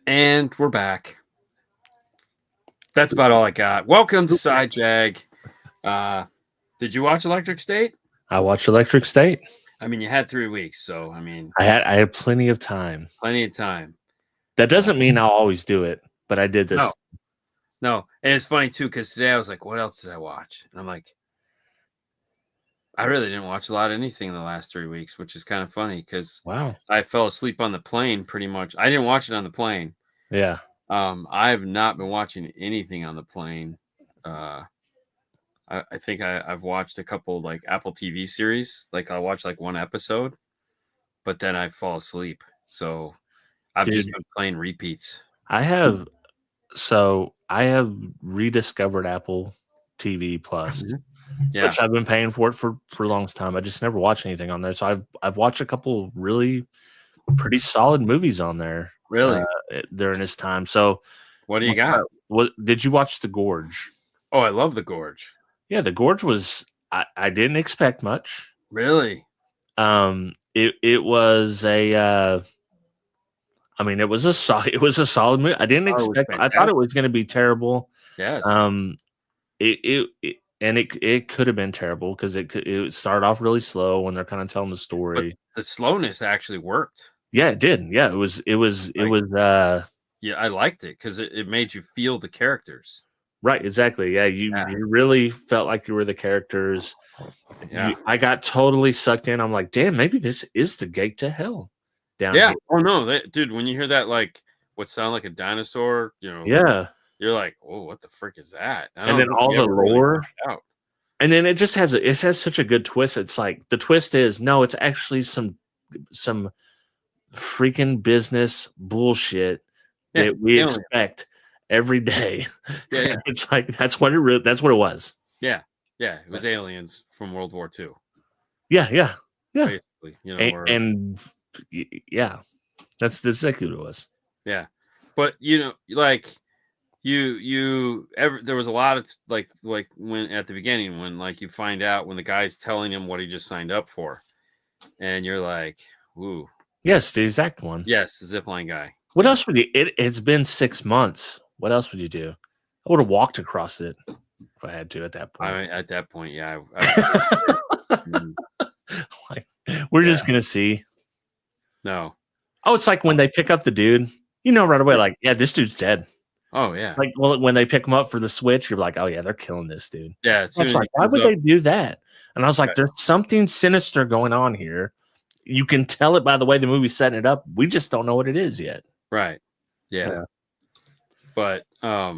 And we're back. That's about all I got. Welcome to Side Jag. Did you watch Electric State? I watched Electric State. I mean, you had 3 weeks, so I mean, I had plenty of time. plenty of time. That doesn't mean I'll always do it, but I did this. No, and it's funny too because today I was like, "What else did I watch?" And I'm like, I really didn't watch a lot of anything in the last 3 weeks, which is kind of funny because Wow. I fell asleep on the plane pretty much. I didn't watch it on the plane. Yeah. I have not been watching anything on the plane. I think I've watched a couple like Apple TV series. Like I watch like one episode, but then I fall asleep. So I've just been playing repeats. I have rediscovered Apple TV Plus, which I've been paying for it for a long time. I just never watched anything on there. So I've watched a couple really pretty solid movies on there. Really? During this time. So what do you got? What did you watch? The Gorge? Oh, I love The Gorge. Yeah, The Gorge was I didn't expect much. Really? It was a it was a solid movie. I didn't expect. I thought it was going to be terrible. Yes. It could have been terrible because it started off really slow when they're kind of telling the story. But the slowness actually worked. Yeah, it did. Yeah, it was. Yeah, I liked it because it made you feel the characters. Right, exactly. Yeah, you really felt like you were the characters. Yeah, I got totally sucked in. I'm like, damn, maybe this is the gate to hell. Down here. Oh no, dude! When you hear that, like what sounded like a dinosaur, yeah, you're like, oh, what the frick is that? And then all the lore, and then it has such a good twist. It's like the twist is no, it's actually some freaking business bullshit that we expect every day. Yeah. It's like that's what it was. Yeah, it was aliens from World War II. Yeah. Basically, and yeah, that's exactly what it was. Yeah, but like there was a lot of like when at the beginning when like you find out when the guy's telling him what he just signed up for, and you're like, ooh. Yes, the exact one. Yes, the zipline guy. What else would you? It's been 6 months. What else would you do? I would have walked across it if I had to at that point. At that point, yeah. We're just gonna see. No. Oh, it's like when they pick up the dude, right away, like, yeah, this dude's dead. Oh yeah. Like, well, when they pick him up for the switch, you're like, oh yeah, they're killing this dude. Yeah. It's like, why would they do that? And I was like, there's something sinister going on here. You can tell it by the way the movie's setting it up. We just don't know what it is yet. Right. Yeah. But I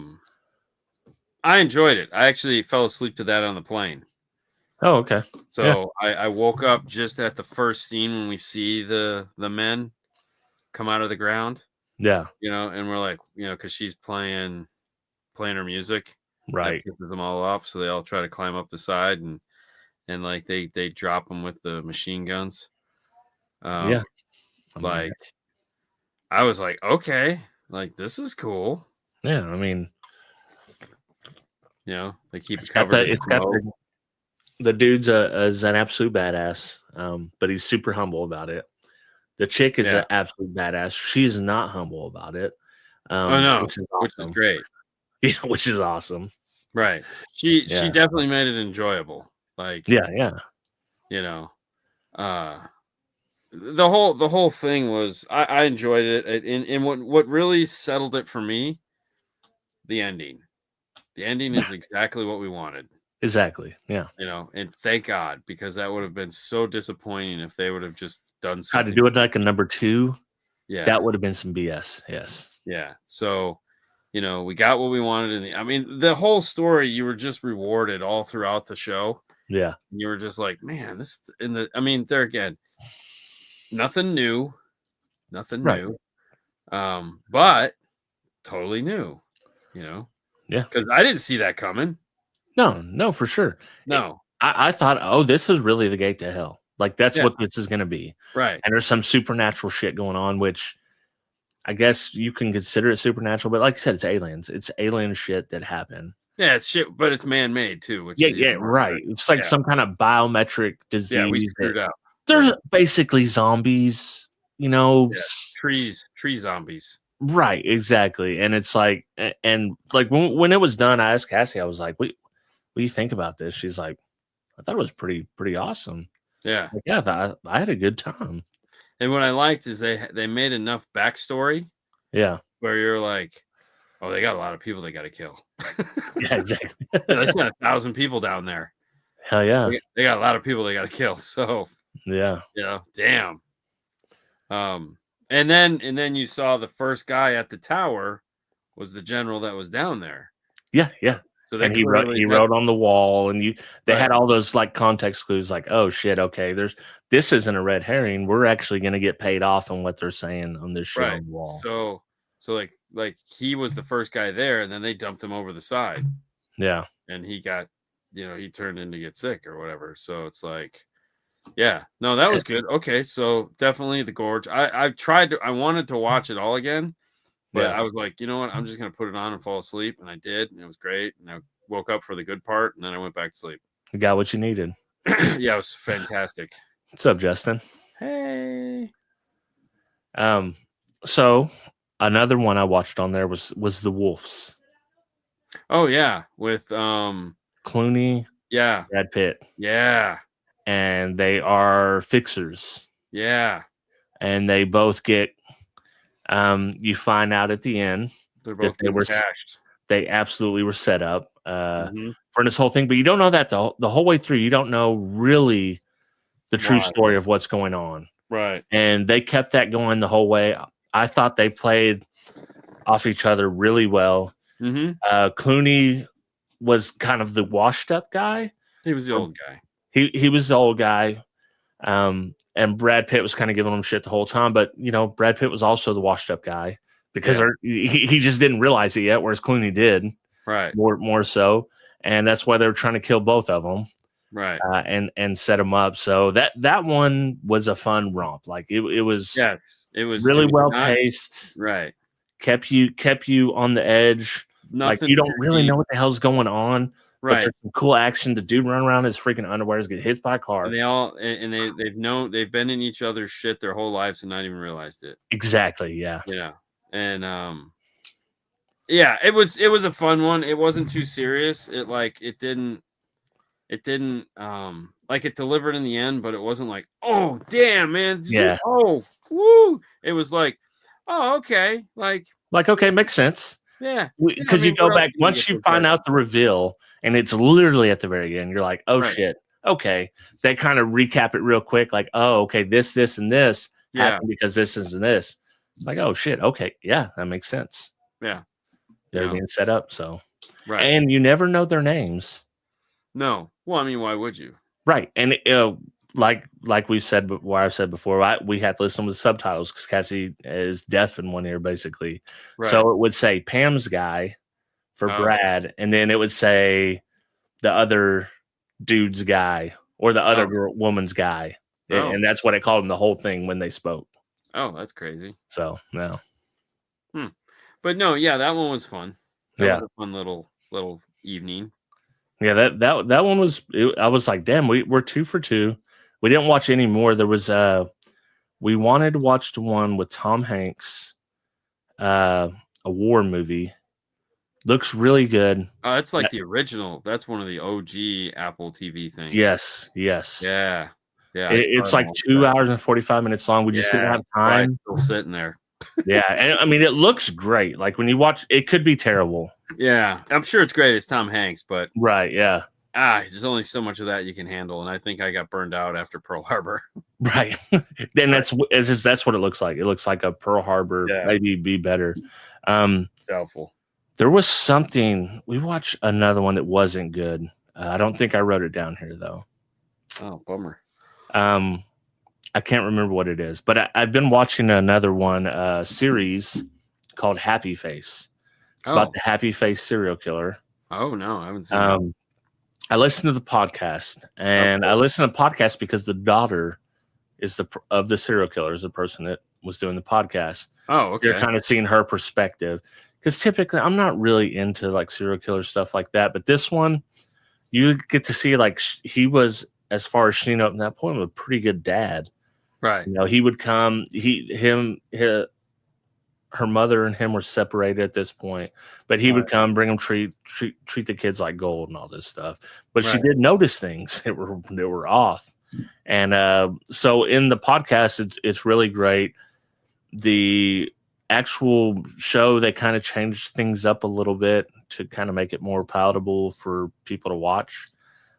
enjoyed it. I actually fell asleep to that on the plane. Oh, okay. So I woke up just at the first scene when we see the men come out of the ground. Yeah. And we're like, because she's playing her music. Right. That pisses them all off. So they all try to climb up the side and like they drop them with the machine guns. Yeah. Like I was like, okay, like this is cool. Yeah, I mean, they keep covering. The dude's is an absolute badass, but he's super humble about it. The chick is an absolute badass. She's not humble about it. Which is great. Yeah, which is awesome. Right. She definitely made it enjoyable. Like yeah. The whole thing was I enjoyed it, and what really settled it for me, the ending. The ending is exactly what we wanted. Exactly. Yeah. And thank God, because that would have been so disappointing if they would have just done something. Tried to do it like a number 2. Yeah. That would have been some BS. Yes. Yeah. So, we got what we wanted the whole story, you were just rewarded all throughout the show. Yeah. And you were just like, man, there again, nothing new. But totally new, Yeah. Because I didn't see that coming. No, for sure. No. I thought, oh, this is really the gate to hell. Like, that's what this is going to be. Right. And there's some supernatural shit going on, which I guess you can consider it supernatural. But like I said, it's aliens. It's alien shit that happened. Yeah, it's shit, but it's man-made, too. Which right. It's like some kind of biometric disease. Yeah, we screwed up. There's basically zombies, tree zombies. Right, exactly. And it's like, and like when it was done, I asked Cassie, I was like, what do you think about this? She's like, I thought it was pretty awesome. Yeah. Like, yeah, I had a good time. And what I liked is they made enough backstory. Yeah. Where you're like, oh, they got a lot of people they got to kill. Yeah, exactly. They got 1,000 people down there. Hell yeah. They got a lot of people they got to kill. So yeah, damn. And then you saw the first guy at the tower was the general that was down there. Yeah. So and he wrote on the wall, and they had all those like context clues, like, oh shit, okay, this isn't a red herring. We're actually going to get paid off on what they're saying on this shit on the wall. So like he was the first guy there, and then they dumped him over the side. Yeah, and he got, he turned in to get sick or whatever. So it's like, yeah, no, that was good. Okay, so definitely the Gorge. I wanted to watch it all again. But I was like, you know what? I'm just going to put it on and fall asleep. And I did. And it was great. And I woke up for the good part. And then I went back to sleep. You got what you needed. Yeah, it was fantastic. What's up, Justin? Hey. So another one I watched on there was The Wolves. Oh, yeah. With Clooney. Yeah. Brad Pitt. Yeah. And they are fixers. Yeah. And they both get... you find out at the end they're both cashed. They absolutely were set up for this whole thing, but you don't know that the whole way through. You don't know really the true story of what's going on, right? And they kept that going the whole way. I thought they played off each other really well. Clooney was kind of the washed up guy. He was the old guy. He was the old guy. And Brad Pitt was kind of giving him shit the whole time, but Brad Pitt was also the washed up guy because he just didn't realize it yet, whereas Clooney did, right? More so, and that's why they were trying to kill both of them, right? And set them up. So that one was a fun romp. Like it was, yes, it was really well paced, right? Kept you on the edge. Like you don't really know what the hell's going on. Right. But there's some cool action. The dude run around his freaking underwears, get hit by a car. And they've been in each other's shit their whole lives and not even realized it. Exactly. Yeah. Yeah. And yeah, it was a fun one. It wasn't too serious. It didn't like it delivered in the end, but it wasn't like, oh damn, man. Oh, woo. It was like, oh, okay. Like okay, makes sense. Yeah, because you go back once you find out the reveal, and it's literally at the very end. You're like, oh shit, okay. They kind of recap it real quick, like, oh, okay, this, and this happened because this and this. Like, oh shit, okay, yeah, that makes sense. Yeah, they're being set up, so right, and you never know their names. No, well, I mean, why would you? Right, and like we said, I've said before, we had to listen with subtitles because Cassie is deaf in one ear, basically. Right. So it would say Pam's guy for Brad, and then it would say the other dude's guy or the other woman's guy, and that's what I called them the whole thing when they spoke. Oh, that's crazy. So no, but no, yeah, that one was fun. That was a fun little evening. Yeah, that one was. I was like, damn, we're 2 for 2. We didn't watch any more. There was we wanted to watch the one with Tom Hanks, a war movie. Looks really good. That's like the original. That's one of the OG Apple TV things. Yes. Yeah. It's like 2 hours and 45 minutes long. We just didn't have time. Right. Still sitting there. Yeah, and I mean, it looks great. Like when you watch, it could be terrible. Yeah, I'm sure it's great. It's Tom Hanks, but right, yeah. There's only so much of that you can handle, and I think I got burned out after Pearl Harbor. Right. Then that's what it looks like. It looks like a Pearl Harbor, maybe be better. Doubtful. There was something we watched another one that wasn't good. I don't think I wrote it down here though. Oh, bummer. I can't remember what it is, but I've been watching another one series called Happy Face. It's about the Happy Face serial killer. Oh no, I haven't seen that. I listened to the podcast, and I listened to the podcast because the daughter is of the serial killer, is the person that was doing the podcast. Oh, okay. You're kind of seeing her perspective, because typically I'm not really into like serial killer stuff like that, but this one you get to see like he was, as far as she knows at that point, a pretty good dad. Right. He would come. her mother and him were separated at this point, but he would come, bring them treat the kids like gold and all this stuff. But she did notice things that were off. And so in the podcast, it's really great. The actual show, they kind of changed things up a little bit to kind of make it more palatable for people to watch.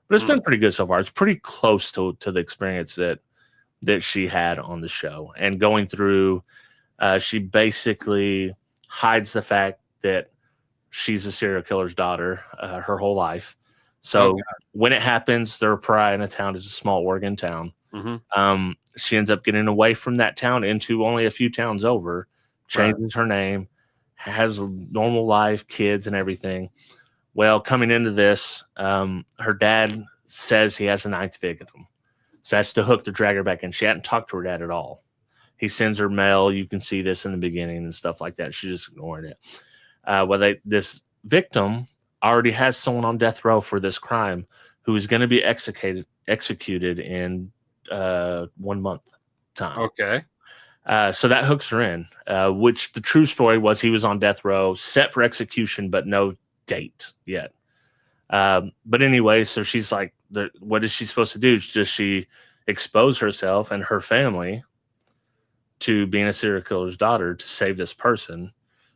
But it's been pretty good so far. It's pretty close to the experience that she had on the show. And going through, she basically hides the fact that she's a serial killer's daughter her whole life. So when it happens, they're probably in a town. It's a small Oregon town. She ends up getting away from that town into only a few towns over, changes her name, has a normal life, kids and everything. Well, coming into this, her dad says he has a ninth victim. So that's the hook to drag her back in. She hadn't talked to her dad at all. He sends her mail. You can see this in the beginning and stuff like that. She's just ignoring it. This victim already has someone on death row for this crime who is going to be executed in 1 month time. Okay. So that hooks her in, which the true story was he was on death row, set for execution, but no date yet. But anyway, so she's like, what is she supposed to do? Does she expose herself and her family to being a serial killer's daughter to save this person?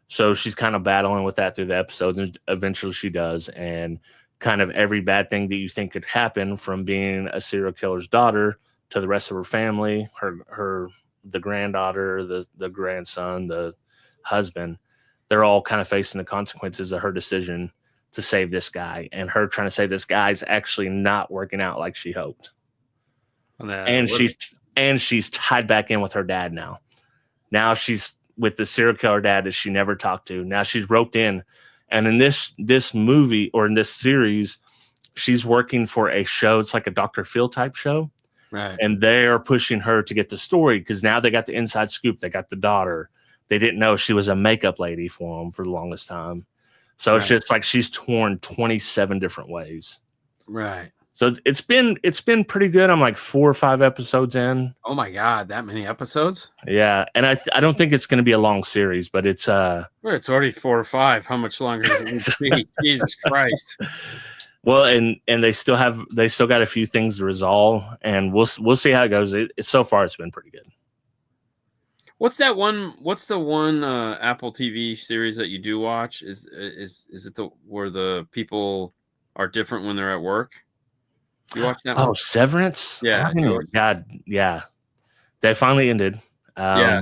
So she's kind of battling with that through the episode, and eventually she does. And kind of every bad thing that you think could happen from being a serial killer's daughter to the rest of her family, the granddaughter, the grandson, the husband, they're all kind of facing the consequences of her decision to save this guy, and her trying to save this guy is actually not working out like she hoped. And she's tied back in with her dad now. Now she's with the serial killer dad that she never talked to. Now she's roped in, and in this movie or in this series, she's working for a show. It's like a Dr. Phil type show. Right. And they are pushing her to get the story because now they got the inside scoop. They got the daughter. They didn't know she was a makeup lady for them for the longest time. So it's just like she's torn 27 different ways. Right. So it's been pretty good. I'm like 4 or 5 episodes in. Oh my God, that many episodes? Yeah, and I don't think it's going to be a long series, but it's it's already 4 or 5. How much longer does it need to be? Jesus Christ. Well, and they still got a few things to resolve, and we'll see how it goes. So far it's been pretty good. What's the one Apple TV series that you do watch? Is it where the people are different when they're at work? You watch that one? Oh, Severance? Yeah. God, yeah. That finally ended. Yeah.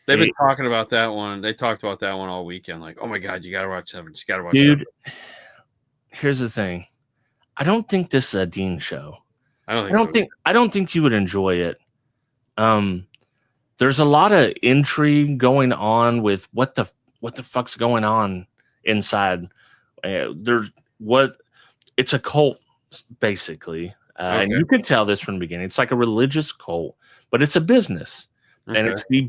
They've been talking about that one. They talked about that one all weekend. Like, oh my God, you got to watch Severance. You got to watch Severance. Here's the thing. I don't think this is a Dean show. I don't think you would enjoy it. There's a lot of intrigue going on with what the fuck's going on inside. It's a cult basically, and you can tell this from the beginning. It's like a religious cult, but it's a business, and it's the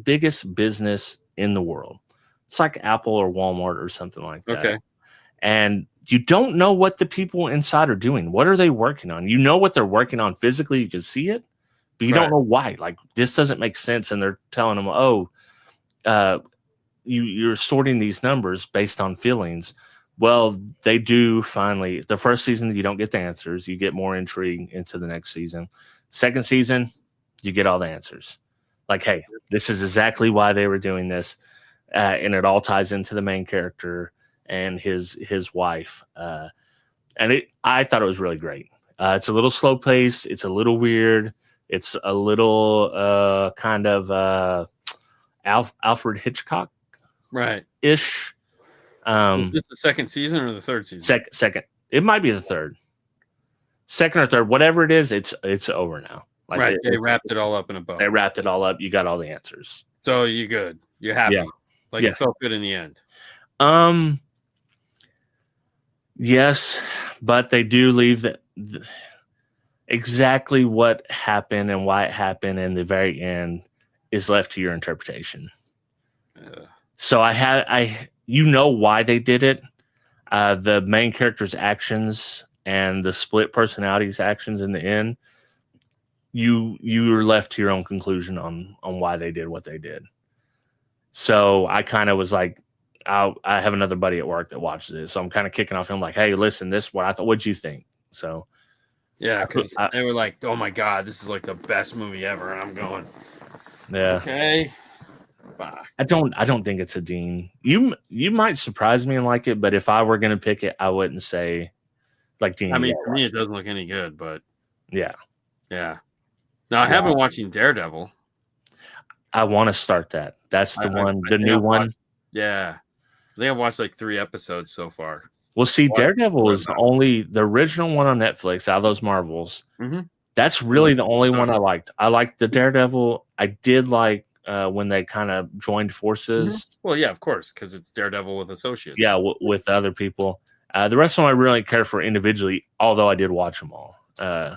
biggest business in the world. It's like Apple or Walmart or something like that. Okay, and you don't know what the people inside are doing. What are they working on? You know what they're working on physically. You can see it. But you don't know why. Like, this doesn't make sense. And they're telling them, you're sorting these numbers based on feelings. Well, they do finally. The first season, you don't get the answers. You get more intrigue into the next season. Second season, you get all the answers. Like, hey, this is exactly why they were doing this. And it all ties into the main character and his wife. I thought it was really great. It's a little slow paced. It's a little weird. It's a little kind of Alfred Hitchcock, right? Ish. Is this the second season or the third season? Second. It might be the third, second or third, whatever it is. It's over now. Like right. They wrapped it all up in a bow. They wrapped it all up. You got all the answers. So you're good. You're happy. Yeah. Like it felt good in the end. Yes, but they do leave exactly what happened and why it happened in the very end is left to your interpretation. So you know why they did it. The main character's actions and the split personalities actions in the end, you're left to your own conclusion on why they did what they did. So I kind of was like, I have another buddy at work that watches it, so I'm kind of kicking off him like, hey, listen, this is what I thought. What'd you think? So yeah, because they were like, oh my god, this is like the best movie ever, and I'm going, yeah, okay. Bye. I don't think it's a Dean. You might surprise me and like it, but if I were gonna pick it, I wouldn't say like Dean. I mean, to me, it doesn't look any good, but yeah. Now I have been watching Daredevil. I want to start that. That's the one, the new one. Yeah, I think I've watched like 3 episodes so far. Well, see, Daredevil is the original one on Netflix out of those Marvels. Mm-hmm. That's really the only one I liked. I liked the Daredevil. I did like when they kind of joined forces. Mm-hmm. Well, yeah, of course, because it's Daredevil with associates. Yeah, with other people. The rest of them I really care for individually, although I did watch them all. Yeah.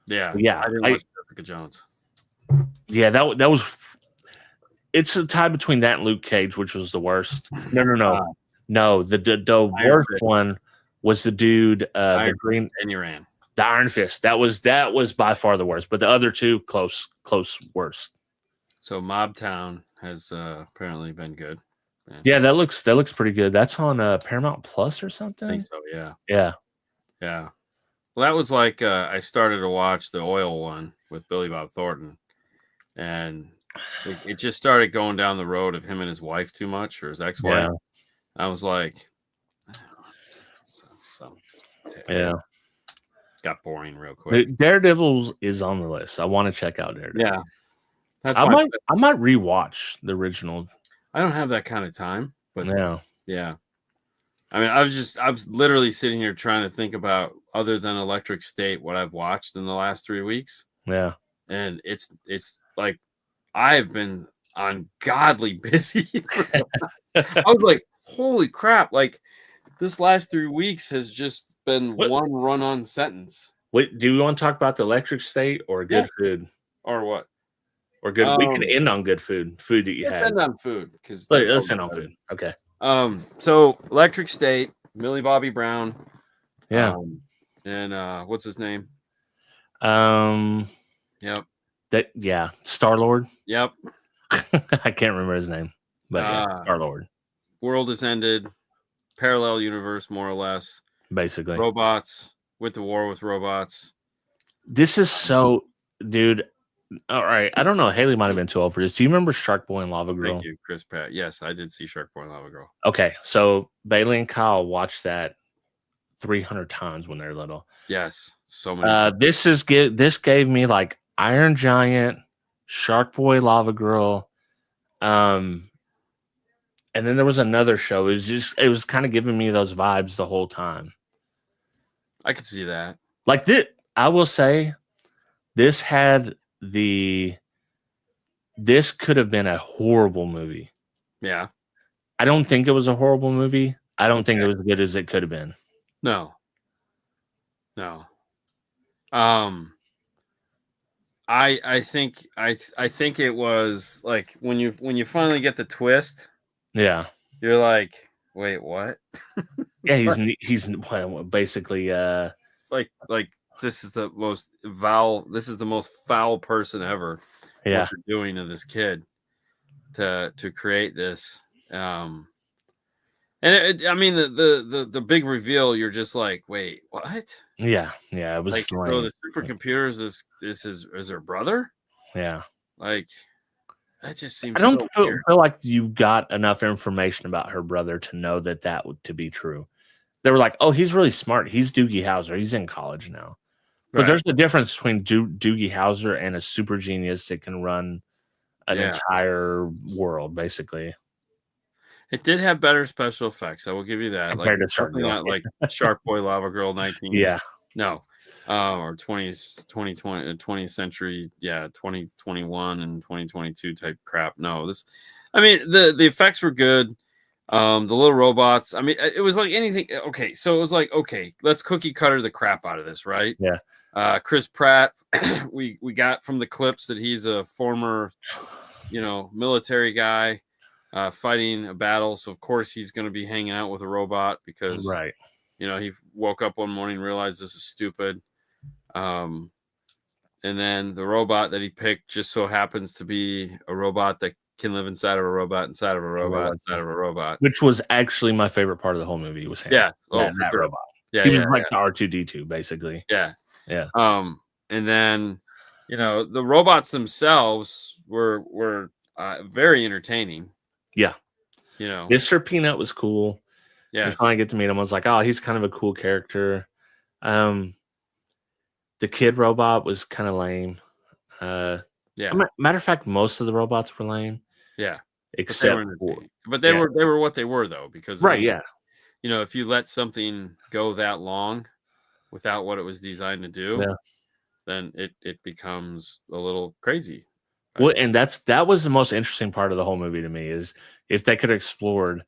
I didn't watch Jessica Jones. Yeah, that was. It's a tie between that and Luke Cage, which was the worst. No. The worst one was the dude, the green, and you ran. The Iron Fist. That was by far the worst, but the other two close worst. So Mob Town has apparently been good. Yeah, that looks pretty good. That's on Paramount Plus or something. I think so. Yeah. Yeah. Well, that was like I started to watch the oil one with Billy Bob Thornton, and it just started going down the road of him and his wife too much, or his ex-wife. Yeah. I was like, got boring real quick. Daredevil is on the list. I want to check out Daredevil. Yeah, I might rewatch the original. I don't have that kind of time, but yeah. I mean, I was literally sitting here trying to think about, other than Electric State, what I've watched in the last 3 weeks. Yeah, and it's like I've been ungodly busy. I was like, holy crap! Like this last 3 weeks has just been one run-on sentence. Wait, do you want to talk about the Electric State or good food, or what? Or good? We can end on good food that you had. End on food because let's end on food. Okay. So Electric State, Millie Bobby Brown. Yeah. And what's his name? Yep. Star-Lord. Yep. I can't remember his name, but Star-Lord. World has ended. Parallel universe, more or less. Basically. Robots. With the war with robots. This is so, dude. All right. I don't know. Haley might have been too old for this. Do you remember Shark Boy and Lava Girl? Thank you, Chris Pratt. Yes, I did see Shark Boy and Lava Girl. Okay. So Bailey and Kyle watched that 300 times when they're little. Yes. So many times. This gave me like Iron Giant, Shark Boy, Lava Girl. And then there was another show. It was kind of giving me those vibes the whole time. I could see that. Like this, I will say, this could have been a horrible movie. Yeah. I don't think it was a horrible movie. I don't think it was as good as it could have been. No. I think it was like when you finally get the twist. Yeah. You're like, wait, what? Yeah, he's basically like this is the most foul person ever. Yeah. What you're doing to this kid to create this. And I mean the big reveal, you're just like, wait, what? Yeah, it was like, so the supercomputer is her brother? Yeah. Like that just seems I don't feel like you got enough information about her brother to know that would to be true. They were like, oh, he's really smart. He's Doogie Howser. He's in college now. But there's a difference between Doogie Howser and a super genius that can run an entire world, basically. It did have better special effects. I will give you that. Compared to Shark Boy. Not like Shark Boy, Lava Girl, 19. Yeah. No. Or 20th century, 2021 and 2022 type crap. No, the effects were good. The little robots. I mean, it was like anything. Okay, so it was like, okay, let's cookie cutter the crap out of this, right? Yeah. Chris Pratt, we got from the clips that he's a former, military guy, fighting a battle. So of course he's going to be hanging out with a robot because, he woke up one morning and realized this is stupid. And then the robot that he picked just so happens to be a robot that can live inside of a robot, inside of a robot, inside of a robot. Which was actually my favorite part of the whole movie was him. Yeah. Oh, that, for that sure. robot. Yeah. He was like the R2D2, basically. Yeah. Yeah. And then, you know, the robots themselves were very entertaining. Yeah. You know, Mr. Peanut was cool. Yeah. And finally get to meet him. I was like, oh, he's kind of a cool character. The kid robot was kind of lame. Yeah. Matter of fact, most of the robots were lame. Yeah. Except but they were what they were though, because right, yeah. You know, if you let something go that long without what it was designed to do, then it becomes a little crazy. Right? Well, and that was the most interesting part of the whole movie to me, is if they could have explored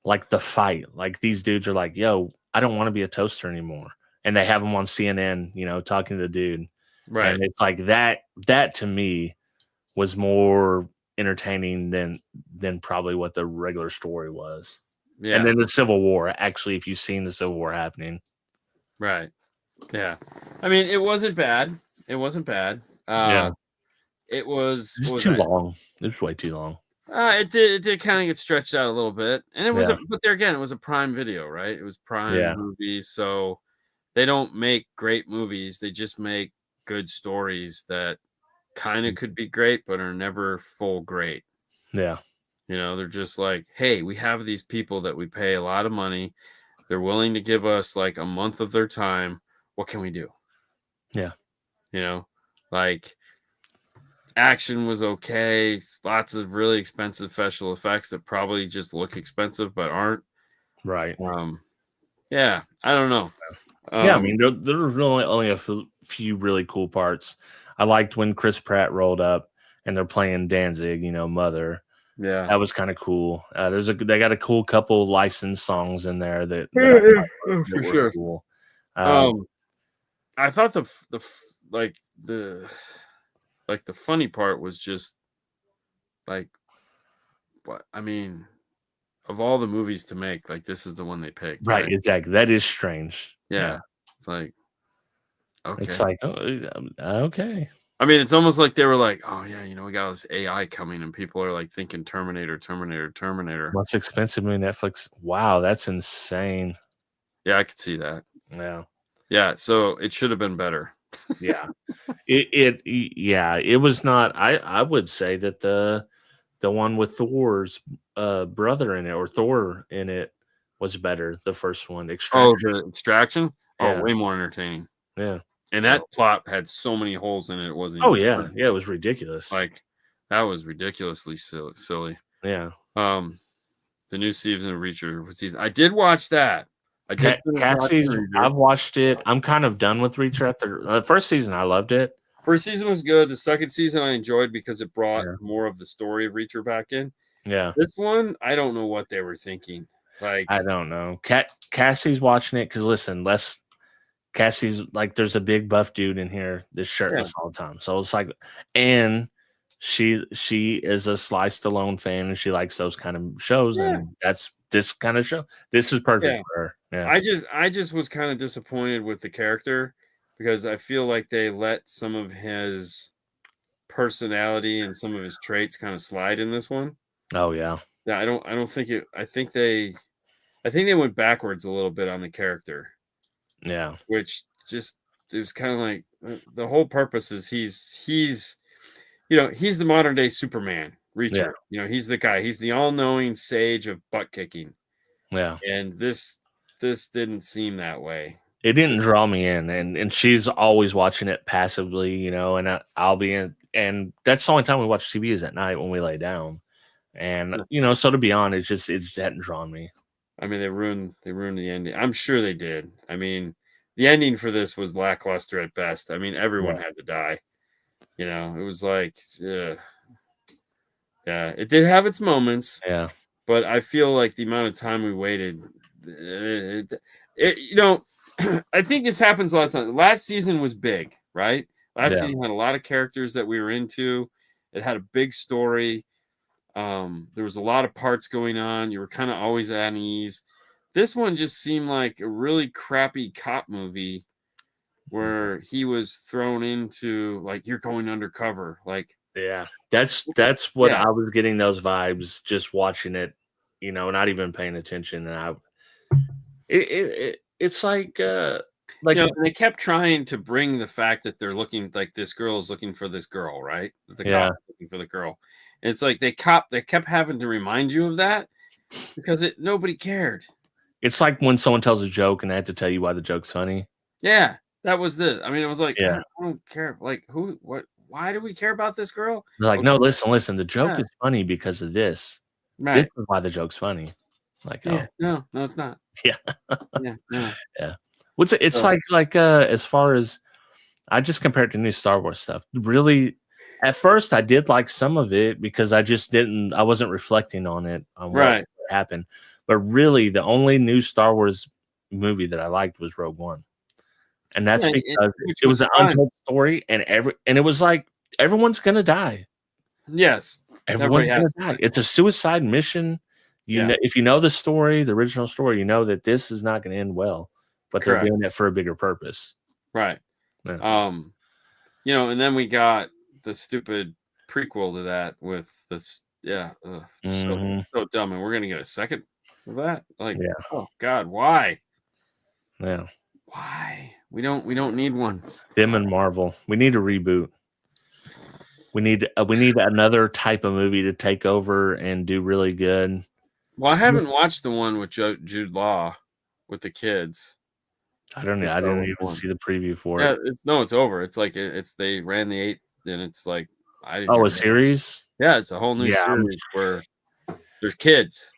like the fight. Like these dudes are like, yo, I don't want to be a toaster anymore. And they have him on CNN, you know, talking to the dude. Right. And it's like that to me was more entertaining than probably what the regular story was. Yeah. And then the Civil War, actually, if you've seen the Civil War happening. Right. Yeah. I mean, it wasn't bad. It wasn't bad. Yeah. It was too long. It was way too long. It did kind of get stretched out a little bit. And it was but there again, it was a Prime Video, right? It was Prime movie, so they don't make great movies. They just make good stories that kind of could be great, but are never full great. Yeah. You know, they're just like, hey, we have these people that we pay a lot of money. They're willing to give us like a month of their time. What can we do? Yeah. You know, like action was okay. Lots of really expensive special effects that probably just look expensive but aren't. Right. Yeah, I don't know. Yeah, I mean, there were really only a few really cool parts. I liked when Chris Pratt rolled up and they're playing Danzig, you know, Mother. Yeah, that was kind of cool. They got a cool couple licensed songs in there that for sure. Cool. I thought the funny part was just like, what I mean, of all the movies to make, like this is the one they picked. Right, exactly. That is strange. Yeah. It's like, okay. It's like, okay. I mean, it's almost like they were like, oh yeah, you know, we got this AI coming and people are like thinking Terminator. What's expensive in Netflix? Wow, that's insane. Yeah, I could see that. Yeah. Yeah, so it should have been better. Yeah. It was not. I would say that the one with Thor's brother in it, or Thor in it, was better. The first one, Extraction. Oh, the Extraction? Oh, way more entertaining. Yeah. And that plot had so many holes in it. It wasn't. Oh yeah, it was ridiculous. Like that was ridiculously silly. Yeah. The new season of Reacher was season. I did watch that. I've watched it. I'm kind of done with Reacher after the first season. I loved it. First season was good. The second season I enjoyed because it brought more of the story of Reacher back in. Yeah. This one, I don't know what they were thinking. Like, I don't know. Cassie's watching it because listen, Cassie's like, there's a big buff dude in here that's shirtless all the time. So it's like, and she is a Sly Stallone fan and she likes those kind of shows, and that's this kind of show. This is perfect for her. Yeah. I just was kind of disappointed with the character because I feel like they let some of his personality and some of his traits kind of slide in this one. Oh yeah. Yeah, I don't think it. I think they went backwards a little bit on the character. Yeah. Which just, it was kind of like the whole purpose is he's you know, he's the modern day Superman, Reacher. Yeah. You know, he's the guy. He's the all-knowing sage of butt kicking. Yeah. And this didn't seem that way. It didn't draw me in, and she's always watching it passively, you know, and I'll be in, and that's the only time we watch TV is at night when we lay down. And you know, so to be honest, it just hadn't drawn me. I mean, they ruined the ending. I'm sure they did. I mean, the ending for this was lackluster at best. I mean, everyone had to die. You know, it was like, yeah, it did have its moments. Yeah, but I feel like the amount of time we waited, you know, I think this happens a lot of times. Last season was big, right? Last season had a lot of characters that we were into. It had a big story. There was a lot of parts going on. You were kind of always at ease. This one just seemed like a really crappy cop movie where he was thrown into, like, you're going undercover. Like, Yeah, that's what I was getting those vibes just watching it, you know, not even paying attention. And it's like You know, and they kept trying to bring the fact that they're looking like this girl is looking for this girl, right? The cop is looking for the girl. And it's like they kept having to remind you of that because nobody cared. It's like when someone tells a joke and they have to tell you why the joke's funny. Yeah, that was I mean, it was like, Yeah. I don't care. Like, why do we care about this girl? They're like, Okay. no, listen, the joke is funny because of this. This Right. is why the joke's funny. Like, Yeah, oh, no, it's not. yeah. Yeah, no. Yeah. It's like as far as I just compared to new Star Wars stuff. Really, at first I did like some of it because I wasn't reflecting on it on what happened. But really the only new Star Wars movie that I liked was Rogue One. And that's because it was an untold story and it was like everyone's gonna die. Yes. Everyone's gonna die. It's a suicide mission. Know, if you know the story, the original story, you know that this is not gonna end well. But they're doing it for a bigger purpose. Right. Yeah. You know, and then we got the stupid prequel to that with this. Yeah. So dumb. And we're going to get a second of that. Like, oh God, why? Yeah. Why? We don't need one. Them and Marvel. We need a reboot. We need another type of movie to take over and do really good. Well, I haven't watched the one with Jude Law with the kids. I don't know. I didn't even see the preview for it. It's over. It's like they ran the 8th, and it's like a series. Yeah, it's a whole new series where there's kids.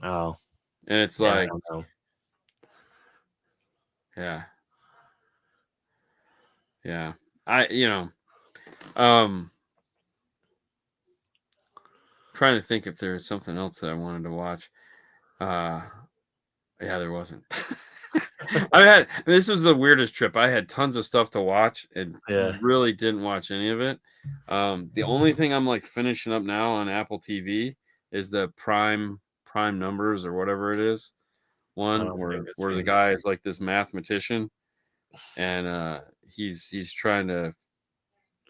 Oh, and it's like, trying to think if there's something else that I wanted to watch. Yeah, there wasn't. This was the weirdest trip. I had tons of stuff to watch and really didn't watch any of it. The only thing I'm like finishing up now on Apple TV is the Prime Numbers or whatever it is. One where the guy is like this mathematician and he's trying to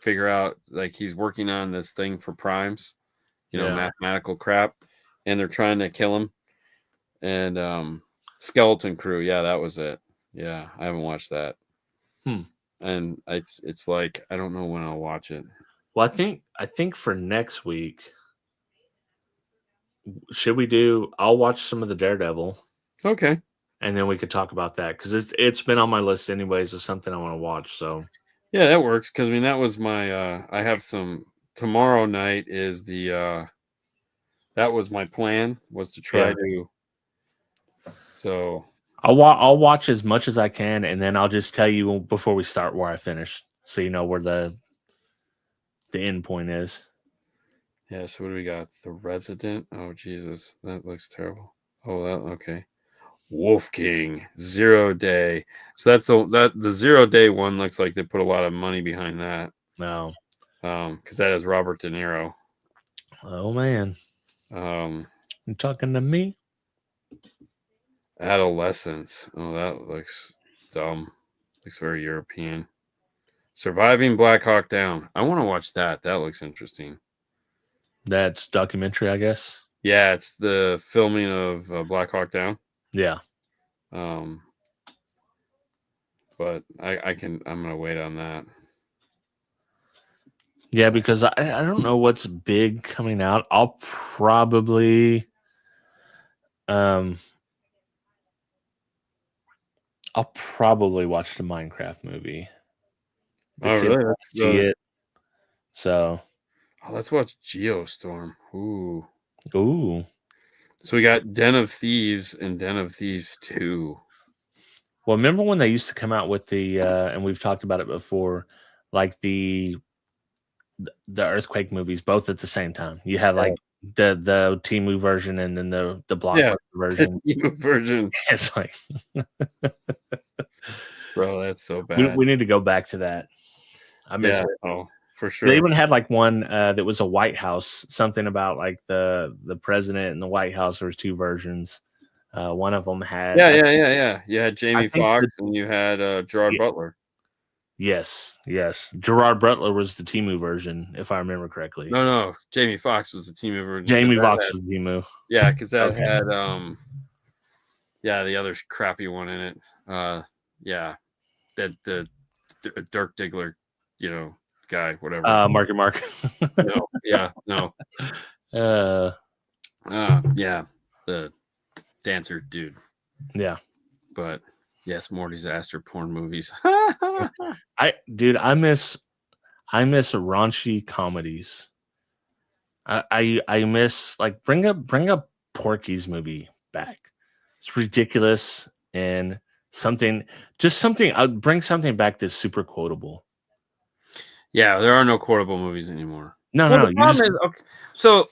figure out, like, he's working on this thing for primes, mathematical crap, and they're trying to kill him. And Skeleton Crew, yeah, that was it. Yeah, I haven't watched that. And it's like I don't know when I'll watch it. Well, I think for next week, should we do? I'll watch some of the Daredevil. Okay. And then we could talk about that because it's been on my list anyways. It's something I want to watch. So yeah, that works because I mean that was my I have some tomorrow night is the that was my plan was to try to. So I'll watch as much as I can, and then I'll just tell you before we start where I finished, so you know where the end point is. Yeah. So what do we got? The Resident. Oh Jesus, that looks terrible. Oh, okay. Wolf King 0 Day. So that's the 0 Day one looks like they put a lot of money behind that. No, because that is Robert De Niro. Oh man, you talking to me? Adolescence. Oh, that looks dumb. Looks very European. Surviving Black Hawk Down. I want to watch that. That looks interesting. That's documentary, I guess. Yeah, it's the filming of Black Hawk Down. Yeah. But I'm gonna wait on that. Yeah, because I don't know what's big coming out. I'll probably watch the Minecraft movie. Really? See it. So let's watch Geostorm. Ooh. So we got Den of Thieves and Den of Thieves 2. Well, remember when they used to come out with the and we've talked about it before, like the earthquake movies both at the same time. You have like the Temu version and then the Blockbuster version. The Temu version. It's like bro, that's so bad. We need to go back to that. I miss it. Oh, for sure. They even had like one that was a White House, something about like the president and the White House. There was 2 versions. One of them had yeah. You had Jamie Foxx and you had Gerard Butler. Yes. Gerard Butler was the Temu version, if I remember correctly. No. Jamie Foxx was the Temu version. Jamie Foxx was Temu. Yeah, because that had the other crappy one in it. That the Dirk Diggler, guy, whatever. Mark. No. The dancer dude. Yeah. But yes, more disaster porn movies. I miss raunchy comedies. I miss, like, bring up Porky's movie back. It's ridiculous and something. Bring something back that's super quotable. Yeah, there are no quotable movies anymore. No. The problem is, so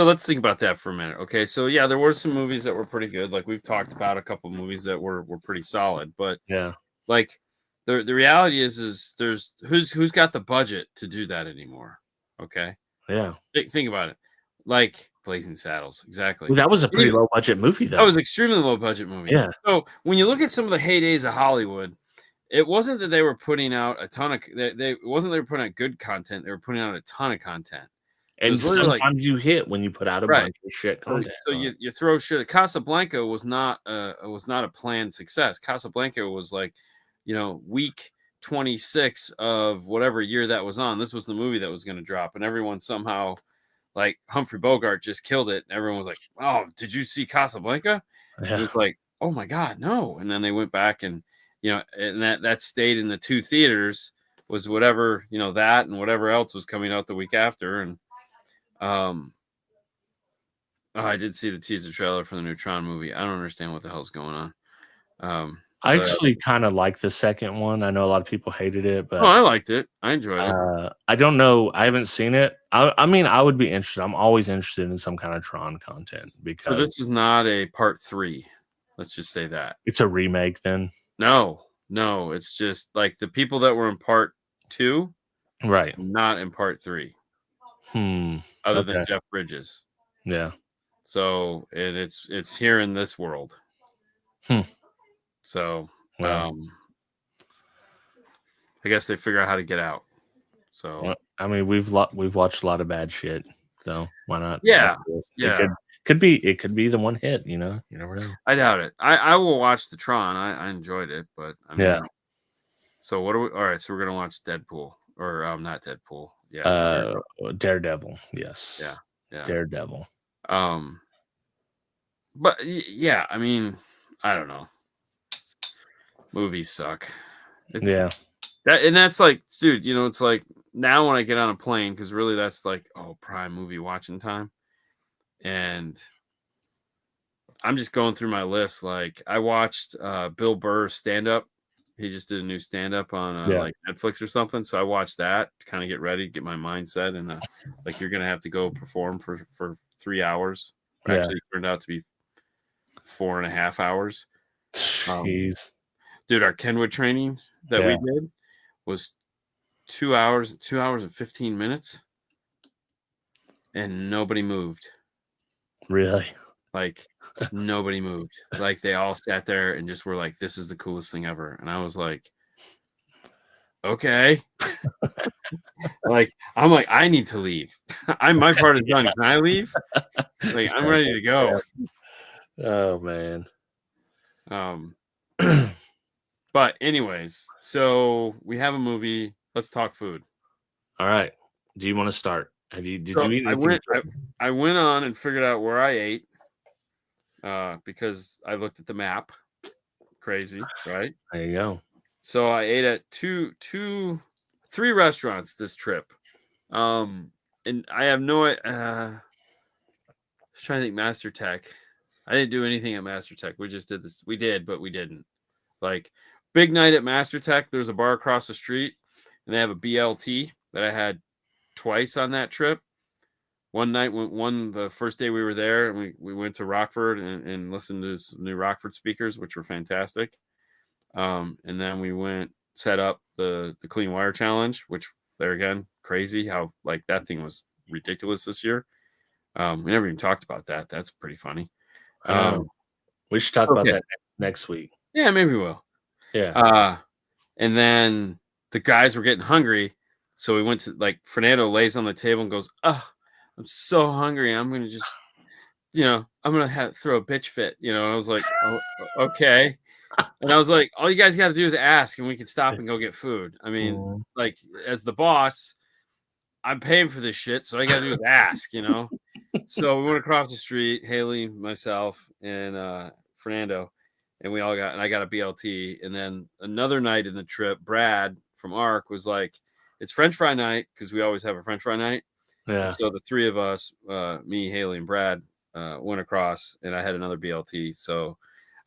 let's think about that for a minute. Okay, so yeah, there were some movies that were pretty good. Like we've talked about a couple movies that were pretty solid, but yeah, like the reality is there's who's got the budget to do that anymore. Okay, yeah. Think about it. Like Blazing Saddles, exactly. Well, that was a pretty low budget movie, though. That was extremely low budget movie. Yeah. So when you look at some of the heydays of Hollywood, it wasn't that they were putting out a ton of they were putting out good content. They were putting out a ton of content. So and sometimes you hit when you put out a bunch of shit content. So you throw shit. Casablanca was not a planned success. Casablanca was like, week 26 of whatever year that was on. This was the movie that was going to drop, and everyone somehow, like Humphrey Bogart, just killed it. And everyone was like, "Oh, did you see Casablanca?" Yeah. It was like, "Oh my god, no!" And then they went back and and that stayed in the 2 theaters, was whatever, that and whatever else was coming out the week after. And I did see the teaser trailer for the new Tron movie. I don't understand what the hell's going on. I actually kind of like the second one. I know a lot of people hated it, but I liked it. I enjoyed it. I don't know. I haven't seen it. I mean, I would be interested. I'm always interested in some kind of Tron content, because so this is not a part 3. Let's just say that it's a remake. Then no, it's just like the people that were in part 2, right? Not in part 3. Other than Jeff Bridges. Yeah. So it's here in this world. So I guess they figure out how to get out. So I mean, we've watched a lot of bad shit. So why not? Yeah. It could be the one hit. You never know. I doubt it. I will watch the Tron. I enjoyed it, but I mean, yeah. So what are we? All right, so we're gonna watch Deadpool, or not Deadpool. Yeah. Daredevil. Yes. Yeah. Daredevil. But yeah, I mean, I don't know. Movies suck. That's like, dude, it's like now when I get on a plane, because really that's like, prime movie watching time, and I'm just going through my list. Like I watched Bill Burr's stand up. He just did a new stand up on like Netflix or something. So I watched that to kind of get ready, get my mindset, and like you're gonna have to go perform for 3 hours. Actually, it turned out to be 4.5 hours. Jeez. Dude, our Kenwood training that we did was 2 hours and 15 minutes, and nobody moved. Really? Like nobody moved. Like they all sat there and just were like, "This is the coolest thing ever." And I was like, "Okay." I'm like, I need to leave. My part is done. Can I leave? Like I'm ready to go. Oh man. But anyways, so we have a movie. Let's talk food. All right. Do you want to start? Did you eat anything? I went on and figured out where I ate, because I looked at the map. Crazy, right? There you go. So I ate at 3 restaurants this trip. And I have no I was trying to think. Master Tech. I didn't do anything at Master Tech. We just did this. We did, but we didn't. Like big night at Master Tech. There's a bar across the street, and they have a BLT that I had twice on that trip. One night, the first day we were there, and we went to Rockford and listened to some new Rockford speakers, which were fantastic. And then we set up the Clean Wire Challenge, which there again, crazy how like that thing was ridiculous this year. We never even talked about that. That's pretty funny. We should talk about that next week. Yeah, maybe we'll. Yeah. And then the guys were getting hungry. So we went to, like, Fernando lays on the table and goes, "Oh, I'm so hungry. I'm going to just, I'm going to throw a bitch fit." And I was like, "Oh, okay." And I was like, "All you guys got to do is ask and we can stop and go get food." I mean, like, as the boss, I'm paying for this shit. So all you got to do is ask, So we went across the street, Haley, myself, and Fernando, and I got a BLT. And then another night in the trip, Brad from ARC was like, "It's French fry night," because we always have a French fry night. Yeah. And so the three of us, me, Haley, and Brad, went across, and I had another BLT. So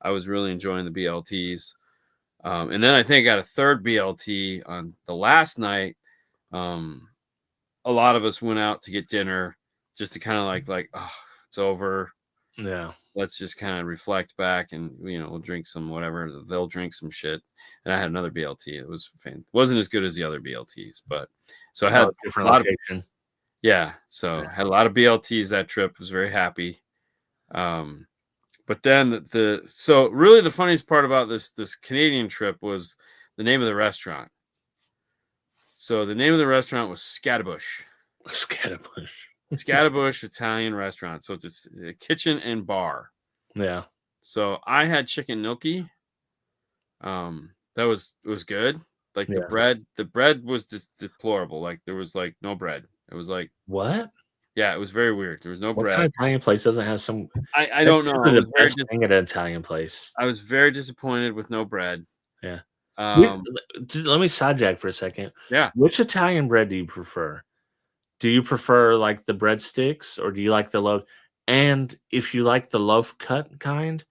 I was really enjoying the BLTs. And then I think I got a third BLT on the last night. A lot of us went out to get dinner just to kind of like, oh, it's over. Yeah. Let's just kind of reflect back and, we'll drink some whatever. They'll drink some shit. And I had another BLT. It was wasn't as good as the other BLTs, but so I had a different location. So I had a lot of BLTs that trip. Was very happy. But then so really the funniest part about this Canadian trip was the name of the restaurant. So the name of the restaurant was Scatterbush. Scatterbush Italian restaurant. So it's a kitchen and bar. Yeah. So I had chicken gnocchi. It was good. Like the bread was deplorable. Like there was like no bread. It was like, what? Yeah, it was very weird. There was no what bread. Kind of Italian place doesn't have some? I don't know. The best thing at an Italian place. I was very disappointed with no bread. Yeah. Let me sidejack for a second. Yeah. Which Italian bread do you prefer? Do you prefer like the breadsticks, or do you like the loaf? And if you like the loaf cut kind,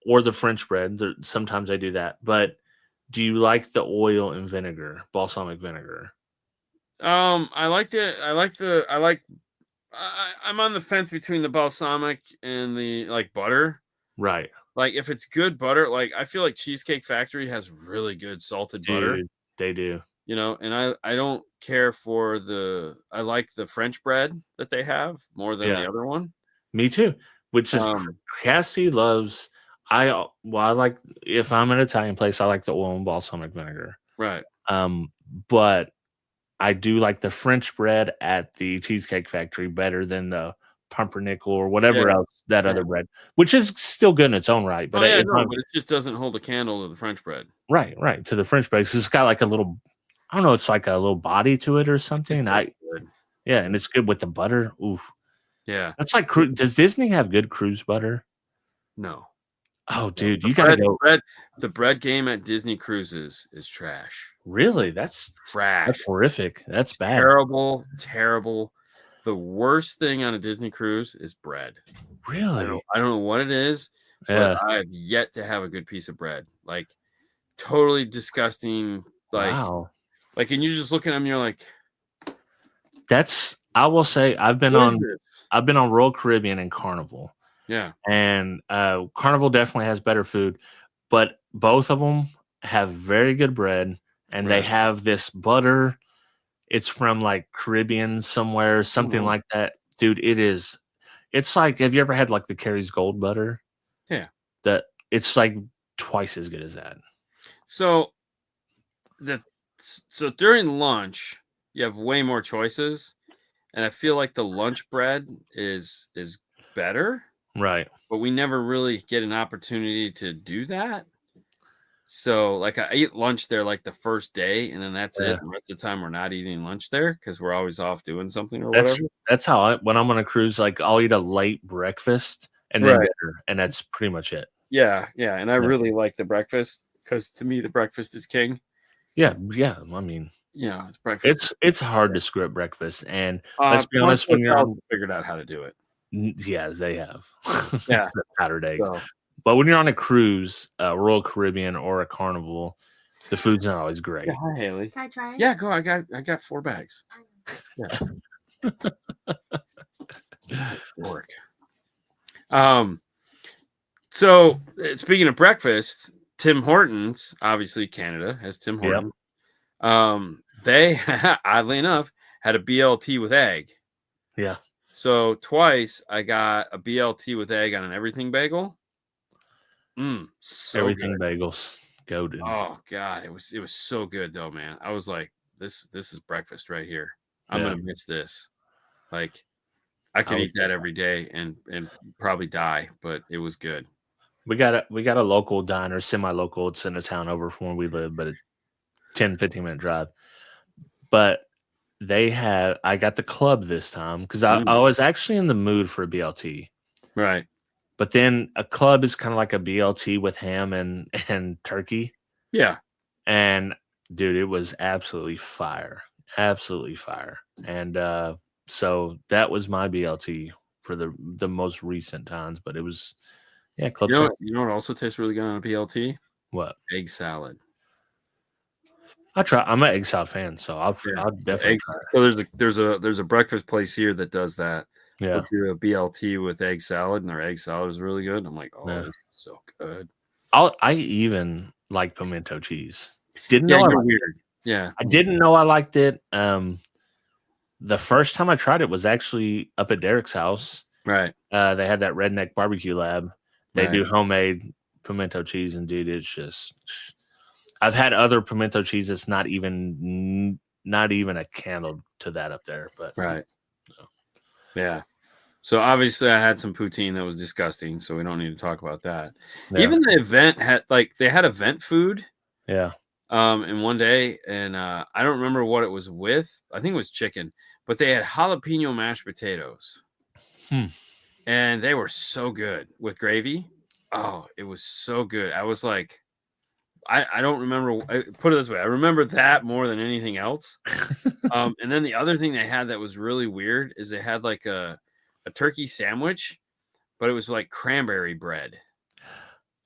or the French bread, sometimes I do that. But do you like the oil and vinegar, balsamic vinegar? I'm on the fence between the balsamic and the like butter. Right. Like if it's good butter, like I feel like Cheesecake Factory has really good salted butter. They do. And I don't care for I like the French bread that they have more than the other one. Me too. Which is Cassie loves. I like, if I'm in an Italian place, I like the oil and balsamic vinegar. Right. But I do like the French bread at the Cheesecake Factory better than the pumpernickel or whatever else other bread, which is still good in its own right. But but it just doesn't hold a candle to the French bread. Right. To the French bread, because it's got like a little, I don't know, it's like a little body to it or something. And it's good with the butter. Oof. Yeah. That's like, does Disney have good cruise butter? No. Oh, dude, you gotta go. The bread game at Disney Cruises is trash. Really? That's trash. That's horrific. That's bad. Terrible. The worst thing on a Disney cruise is bread. Really? I don't know what it is, but I have yet to have a good piece of bread. Like totally disgusting. Like, wow. Like, and you just look at them, and you're like, I will say, I've been on Royal Caribbean and Carnival. Yeah. And Carnival definitely has better food, but both of them have very good bread, and they have this butter. It's from like Caribbean somewhere, something like that. Dude, it's like, have you ever had like the Carrie's Gold butter? Yeah. It's like twice as good as that. So during lunch, you have way more choices, and I feel like the lunch bread is better. Right. But we never really get an opportunity to do that. So like I ate lunch there like the first day, and then that's it. The rest of the time we're not eating lunch there because we're always off doing something or whatever. That's how when I'm on a cruise, like I'll eat a late breakfast and then dinner, and that's pretty much it. Yeah. And I really like the breakfast because to me the breakfast is king. Yeah. I mean, it's breakfast. It's hard to screw up breakfast, and let's be honest, when you're figured out how to do it. Yes, they have. Yeah. Powdered eggs. But when you're on a cruise, Royal Caribbean or a Carnival, the food's not always great. Yeah, hi, Haley. Can I try it? Yeah, go. I got 4 bags. Yes. Work. So speaking of breakfast, Tim Hortons, obviously Canada has Tim Hortons. Yep. They oddly enough had a BLT with egg. Yeah. So twice I got a BLT with egg on an everything bagel. So everything good. Bagels. Goated. Oh God, it was so good though, man. I was like, this is breakfast right here. I'm gonna miss this. Like, I could eat that every day and probably die, but it was good. We got a local diner, semi-local. It's in a town over from where we live, but a 10-15 minute drive. But I got the club this time because I was actually in the mood for a BLT. Right. But then a club is kind of like a BLT with ham and turkey. Yeah. And dude, it was absolutely fire. Absolutely fire. And so that was my BLT for the most recent times. But it was, club. You know what also tastes really good on a BLT? What? Egg salad. I'm an egg salad fan, so I'll definitely try it. So there's a breakfast place here that does that. Yeah. They'll do a BLT with egg salad, and their egg salad is really good. I'm like, this is so good. I even like pimento cheese. Didn't know you're weird. Yeah. I didn't know I liked it. The first time I tried it was actually up at Derek's house. Right. They had that Redneck Barbecue Lab. They do homemade pimento cheese, and dude, it's just. I've had other pimento cheese that's not even a candle to that up there, but right. Yeah. So obviously I had some poutine that was disgusting, so we don't need to talk about that. Yeah. Even the event had they had event food. Yeah. In one day, and I don't remember what it was with. I think it was chicken, but they had jalapeno mashed potatoes. And they were so good with gravy. Oh, it was so good. I was like, I don't remember. Put it this way, I remember that more than anything else. And then the other thing they had that was really weird is they had like a turkey sandwich, but it was like cranberry bread.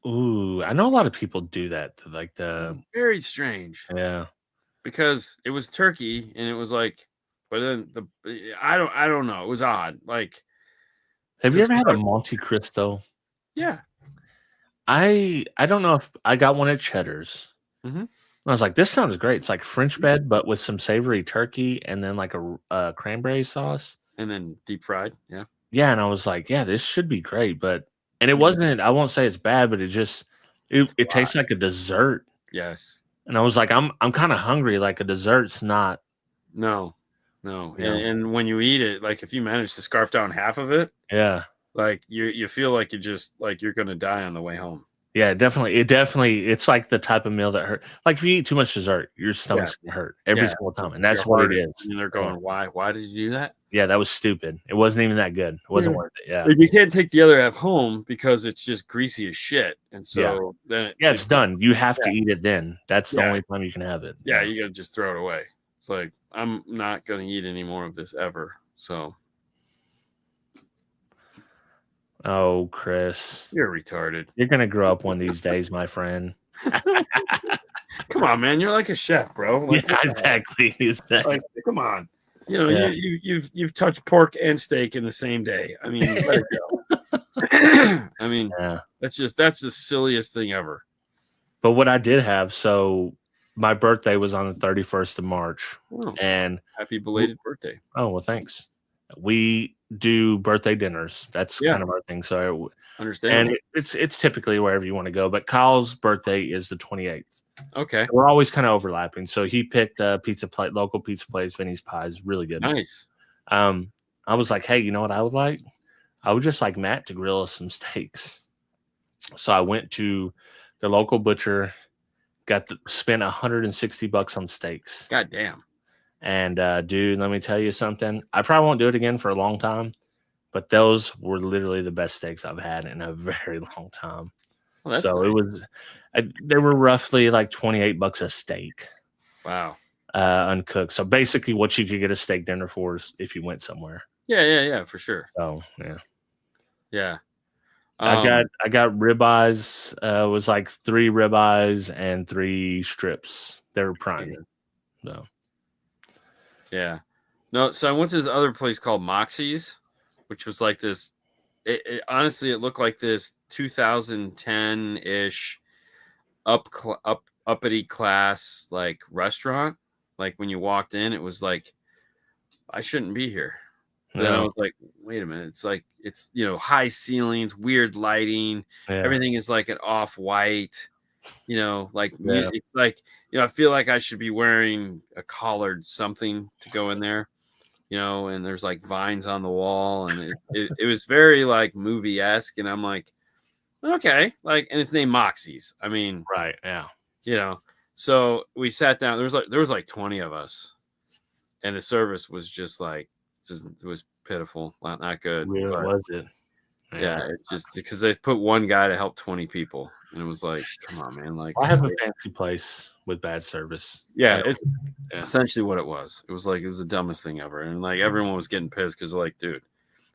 Ooh, I know a lot of people do that. Like very strange. Yeah, because it was turkey and it was like, but then I don't know. It was odd. Like, have you ever had a Monte Cristo? Yeah. I don't know if I got one at Cheddar's. Mm-hmm. I was like, this sounds great. It's like French bread, but with some savory turkey and then like a cranberry sauce. And then deep fried. Yeah. Yeah. And I was like, yeah, this should be great. And it wasn't, I won't say it's bad, but it tastes like a dessert. Yes. And I was like, I'm kind of hungry. Like a dessert's not. No. And when you eat it, like if you manage to scarf down half of it. Yeah. Like you feel like you're going to die on the way home. Yeah, definitely. It's like the type of meal that hurt. Like if you eat too much dessert, your stomach's gonna hurt every single time, and that's what it is. And they're going, why did you do that? Yeah, that was stupid. It wasn't even that good. It wasn't worth it. Yeah, like you can't take the other half home because it's just greasy as shit, and so then it's done. You have to eat it then. That's the only time you can have it. Yeah, you gotta just throw it away. It's like I'm not gonna eat any more of this ever. So. Oh, Chris. You're retarded. You're going to grow up one of these days, my friend. Come on, man. You're like a chef, bro. Like, yeah, exactly. Like, come on. You know, you've touched pork and steak in the same day. I mean, let it go. I mean, that's the silliest thing ever. But what I did have, so my birthday was on the 31st of March. Oh, and happy belated birthday. Oh, well, thanks. We do birthday dinners. That's kind of our thing. So understand. And it's typically wherever you want to go. But Kyle's birthday is the 28th. Okay. So we're always kind of overlapping. So he picked a local pizza place, Vinny's Pies, really good. Nice. I was like, hey, you know what I would like? I would just like Matt to grill us some steaks. So I went to the local butcher, spent $160 on steaks. God damn. And dude, let me tell you something. I probably won't do it again for a long time, but those were literally the best steaks I've had in a very long time. Well, so it was. They were roughly like $28 a steak. Wow. Uncooked. So basically, what you could get a steak dinner for is if you went somewhere. Yeah, for sure. So yeah. I got ribeyes. It was like 3 ribeyes and 3 strips. They were prime. So. Yeah. No, so I went to this other place called Moxie's, which was like this. Honestly, it looked like this 2010-ish uppity class like restaurant. Like when you walked in, it was like, I shouldn't be here. But then I was like, wait a minute. It's like, it's, high ceilings, weird lighting. Yeah. Everything is like an off-white. You know, like Yeah. it's like, you know, I feel like I should be wearing a collared something to go in there, you know, and there's like vines on the wall, and it was very like movie-esque, and I'm like, okay, like, and it's named Moxie's. I mean, Right. Yeah. you know, so we sat down. There was like 20 of us, and the service was just like, it was pitiful, not good. Really, But was it? yeah, it just because they put one guy to help 20 people, and it was like, come on, man, like I have a fancy place with bad service. yeah, it's essentially what it was. It was like, it was the dumbest thing ever, and like everyone was getting pissed because like, dude,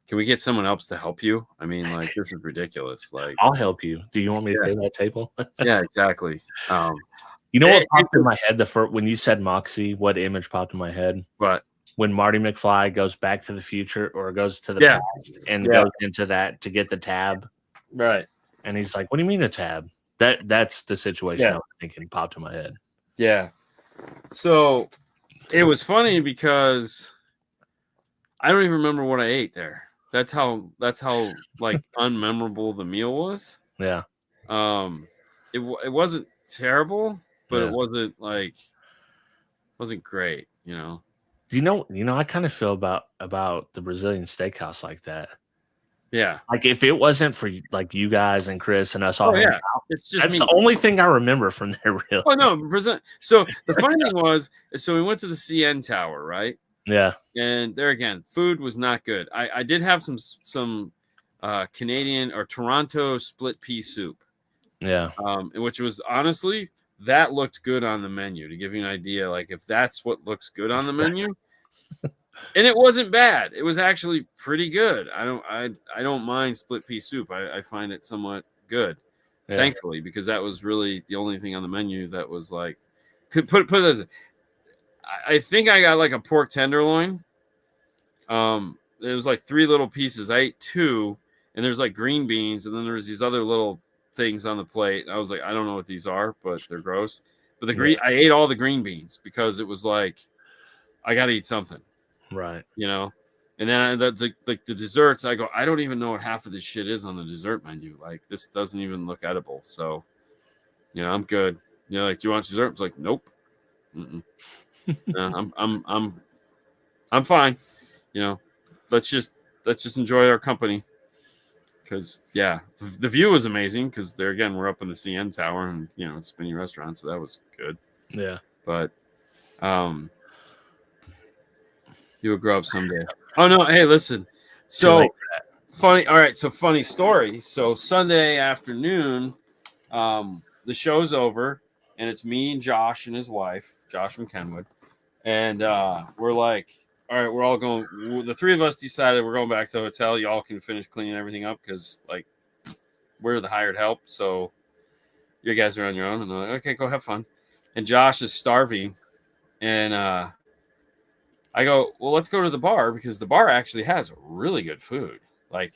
can we get someone else to help you? I mean, like, this is ridiculous. Like, I'll help you. Do you want me to clean that table? yeah, exactly. You know what popped in my head when you said Moxie? What image popped in my head? But when Marty McFly goes back to the future or goes to the past and goes into that to get the tab, right? And he's like, "What do you mean a tab?" That's the situation I was thinking popped in my head. Yeah. So it was funny because I don't even remember what I ate there. That's how like unmemorable the meal was. Yeah. It wasn't terrible, but it wasn't great, you know. Do you know I kind of feel about the Brazilian steakhouse like that. Yeah. Like if it wasn't for like you guys and Chris and us all, it's just that's the only thing I remember from there. Really. Oh no, so the funny thing was, so we went to the CN Tower, right? Yeah. And there again, food was not good. I did have some Canadian or Toronto split pea soup. Yeah. Which was honestly, that looked good on the menu, to give you an idea. Like if that's what looks good on the menu. And it wasn't bad. It was actually pretty good. I don't mind split pea soup. I find it somewhat good, thankfully, because that was really the only thing on the menu that was like, could put it as, I think I got like a pork tenderloin. It was like 3 little pieces. I ate 2, and there's like green beans, and then there's these other little things on the plate. I was like, I don't know what these are, but they're gross. But I ate all the green beans because it was like, I got to eat something. Right. You know, and then the desserts, I go, I don't even know what half of this shit is on the dessert menu. Like, this doesn't even look edible. So, you know, I'm good. You know, like, do you want dessert? I was like, nope. No, I'm fine. You know, let's just enjoy our company. Because the view was amazing. Because there again, we're up in the CN Tower, and you know, it's a spinny restaurant, so that was good. Yeah, but you will grow up someday. Oh no! Hey, listen. So funny. All right. So funny story. So Sunday afternoon, the show's over, and it's me and Josh and his wife, Josh from Kenwood, and we're like, all right, we're all going. The 3 of us decided we're going back to the hotel. Y'all can finish cleaning everything up because like we're the hired help. So you guys are on your own. And they're like, okay, go have fun. And Josh is starving, and I go, well, let's go to the bar because the bar actually has really good food. Like,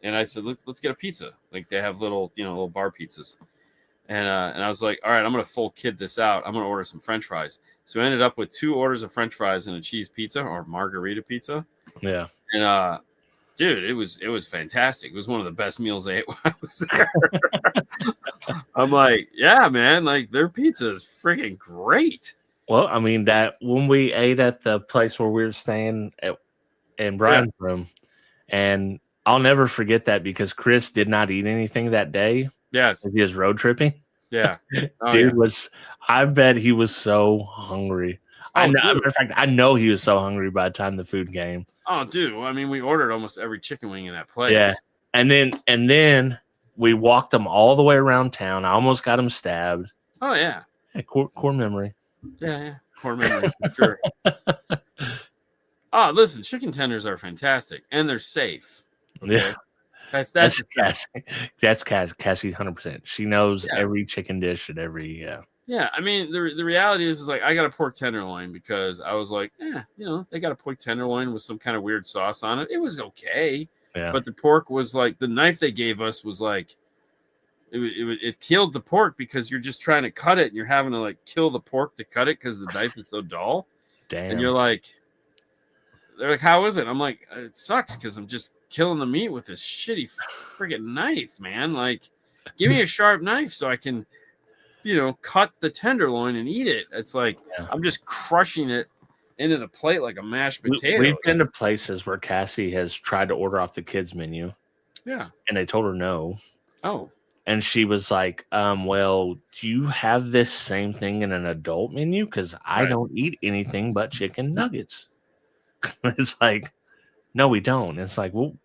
and I said, let's get a pizza. Like they have little bar pizzas. And I was like, all right, I'm going to full kid this out. I'm going to order some French fries. So I ended up with 2 orders of French fries and a cheese pizza or margarita pizza. Yeah. And dude, it was fantastic. It was one of the best meals I ate while I was there. I'm like, yeah, man, like their pizza is freaking great. Well, I mean, that when we ate at the place where we were staying in Brian's room, and I'll never forget that because Chris did not eat anything that day. Yes. He was road tripping. Yeah. Oh, dude I bet he was so hungry. Matter of fact, I know he was so hungry by the time the food came. Oh, dude. Well, I mean, we ordered almost every chicken wing in that place. Yeah. And then we walked him all the way around town. I almost got him stabbed. Oh, yeah. Core memory. Yeah. Core memory, for sure. Oh, listen, chicken tenders are fantastic, and they're safe. Okay? Yeah. That's Cassie. That's Cassie 100%. She knows every chicken dish and every Yeah, I mean the reality is like I got a pork tenderloin because I was like, they got a pork tenderloin with some kind of weird sauce on it. It was okay. Yeah. But the pork was like the knife they gave us was like it killed the pork because you're just trying to cut it and you're having to like kill the pork to cut it because the knife is so dull. Damn. And you're like, they're like, how is it? I'm like, it sucks because I'm just killing the meat with this shitty friggin' knife, man. Like, give me a sharp knife so I can cut the tenderloin and eat it. It's like I'm just crushing it into the plate like a mashed potato. We've been to places where Cassie has tried to order off the kids menu. Yeah. And they told her no. Oh. And she was like, well, do you have this same thing in an adult menu? Because I don't eat anything but chicken nuggets. It's like, no, we don't. It's like, we'll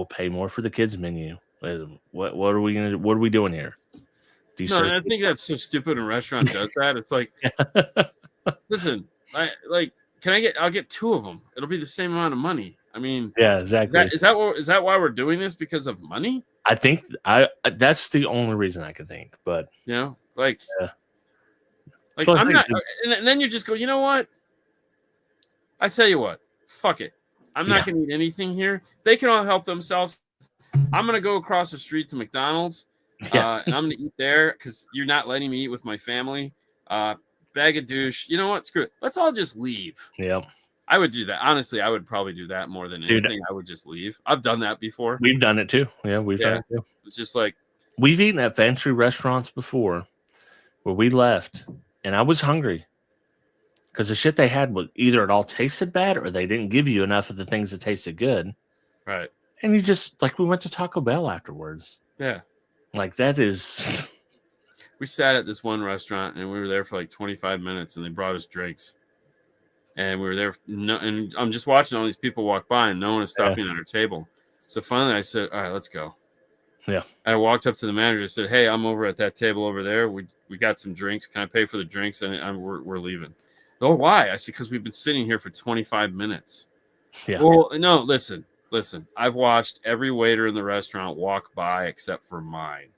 pay more for the kids menu. What are we gonna? What are we doing here? I think that's so stupid. A restaurant does that. It's like, listen, I'll get 2 of them. It'll be the same amount of money. I mean, yeah, exactly. Is that why we're doing this? Because of money? I think that's the only reason I can think. But I'm not. And then you just go, you know what? I tell you what, fuck it. I'm not going to eat anything here. They can all help themselves. I'm going to go across the street to McDonald's, and I'm going to eat there because you're not letting me eat with my family. Bag of douche. You know what? Screw it. Let's all just leave. Yeah. I would do that. Honestly, I would probably do that more than anything. I would just leave. I've done that before. We've done it too. Yeah, we've done it too. It's just like we've eaten at fancy restaurants before where we left and I was hungry because the shit they had was either it all tasted bad or they didn't give you enough of the things that tasted good. Right. And you just we went to Taco Bell afterwards. Yeah. Like that is. We sat at this one restaurant and we were there for like 25 minutes and they brought us drinks. And we were there, and I'm just watching all these people walk by, and no one is stopping at our table. So finally, I said, "All right, let's go." Yeah. I walked up to the manager and said, "Hey, I'm over at that table over there. We got some drinks. Can I pay for the drinks?" And we're leaving. Oh, why? I said, "Because we've been sitting here for 25 minutes." Yeah. Well, no, listen. I've watched every waiter in the restaurant walk by except for mine.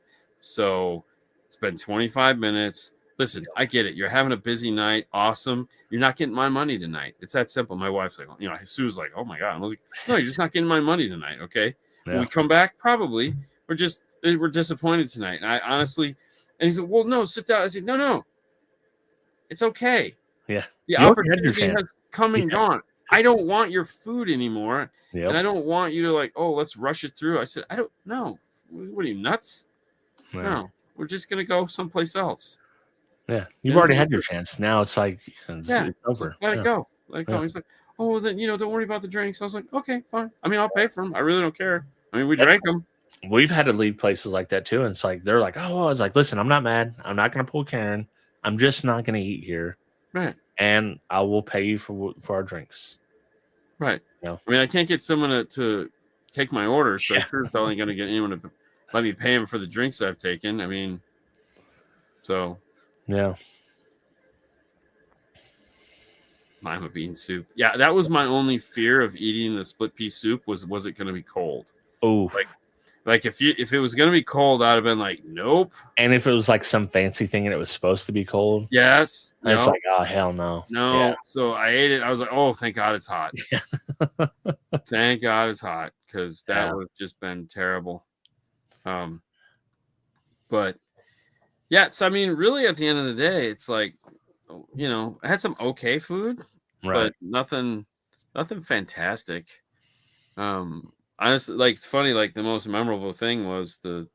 So it's been 25 minutes. Listen, I get it. You're having a busy night. Awesome. You're not getting my money tonight. It's that simple. My wife's like, Sue's like, oh my God. I was like, no, you're just not getting my money tonight. Okay. Yeah. When we come back, probably we're disappointed tonight. And I honestly, and he said, well, no, sit down. I said, no, it's okay. Yeah. The opportunity has come and gone. I don't want your food anymore. Yep. And I don't want you to let's rush it through. I said, I don't know. What are you, nuts? No, we're just going to go someplace else. Yeah, you've already had your chance. Now it's like it's over. Let it go. Let it go. He's like, oh, then don't worry about the drinks. I was like, okay, fine. I mean, I'll pay for them. I really don't care. I mean, we drank them. We've had to leave places like that too, and it's like they're like, oh, I was like, listen, I'm not mad. I'm not going to pull Karen. I'm just not going to eat here. Right. And I will pay you for our drinks. Right. I mean, I can't get someone to take my order, so sure it's only going to get anyone to let me pay him for the drinks I've taken. I mean, so. Yeah. Lima bean soup. Yeah, that was my only fear of eating the split pea soup was it going to be cold? Oh. Like if it was going to be cold, I'd have been like, nope. And if it was like some fancy thing and it was supposed to be cold? Yes. It's like, oh, hell no. No. Yeah. So I ate it. I was like, oh, thank God it's hot. Thank God it's hot because that would have just been terrible. But yeah, so I mean, really, at the end of the day, it's like, I had some okay food, but nothing fantastic. Honestly, it's funny. The most memorable thing was the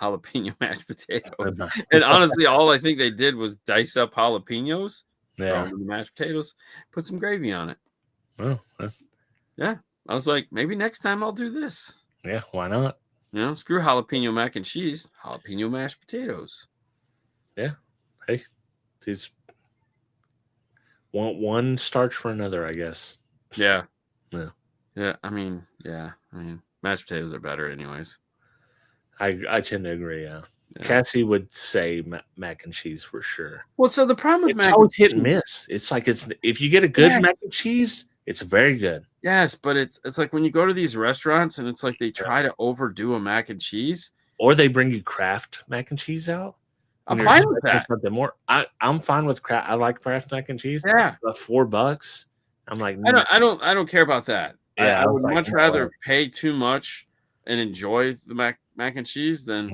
jalapeno mashed potatoes, and honestly, all I think they did was dice up jalapenos, throw them in the mashed potatoes, put some gravy on it. Oh, yeah. I was like, maybe next time I'll do this. Yeah, why not? Screw jalapeno mac and cheese, jalapeno mashed potatoes. Yeah. Hey, these want one starch for another, I guess. Yeah. Yeah. Yeah. I mean, mashed potatoes are better anyways. I tend to agree. Yeah. Cassie would say mac and cheese for sure. Well, so the problem with it's always hit and miss. It's like if you get a good mac and cheese, it's very good. Yes, but it's like when you go to these restaurants and it's like they try to overdo a mac and cheese, or they bring you Kraft mac and cheese out. I'm fine with that. Something more. I'm fine with Kraft. I like Kraft mac and cheese. Yeah, but $4. I'm like, I don't care about that. Yeah, I would much rather pay too much and enjoy the mac and cheese than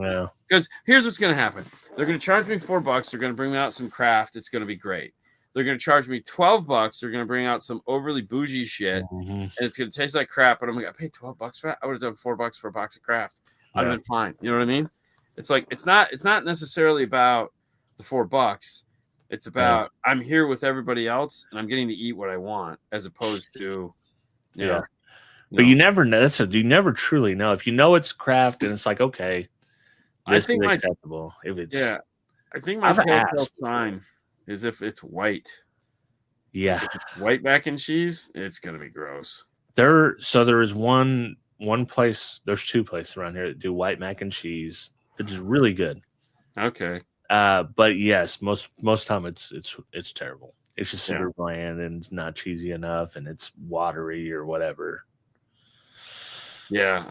because here's what's going to happen. They're going to charge me $4. They're going to bring me out some Kraft. It's going to be great. They're going to charge me $12. They're going to bring out some overly bougie shit, and it's going to taste like crap. But I'm like, I paid $12 for that. I would have done $4 for a box of Kraft. I'd have been fine. You know what I mean? it's like it's not necessarily about the $4. It's about I'm here with everybody else and I'm getting to eat what I want, as opposed to you know. But you never know. You never truly know. If you know it's craft and it's like, okay, this is acceptable. If it's I think my telltale sign is if it's white. Yeah. If it's white mac and cheese, it's gonna be gross. There is one place. There's two places around here that do white mac and cheese that is really good. Okay. But yes, most time it's terrible. It's just super bland and not cheesy enough, and it's watery or whatever. Yeah.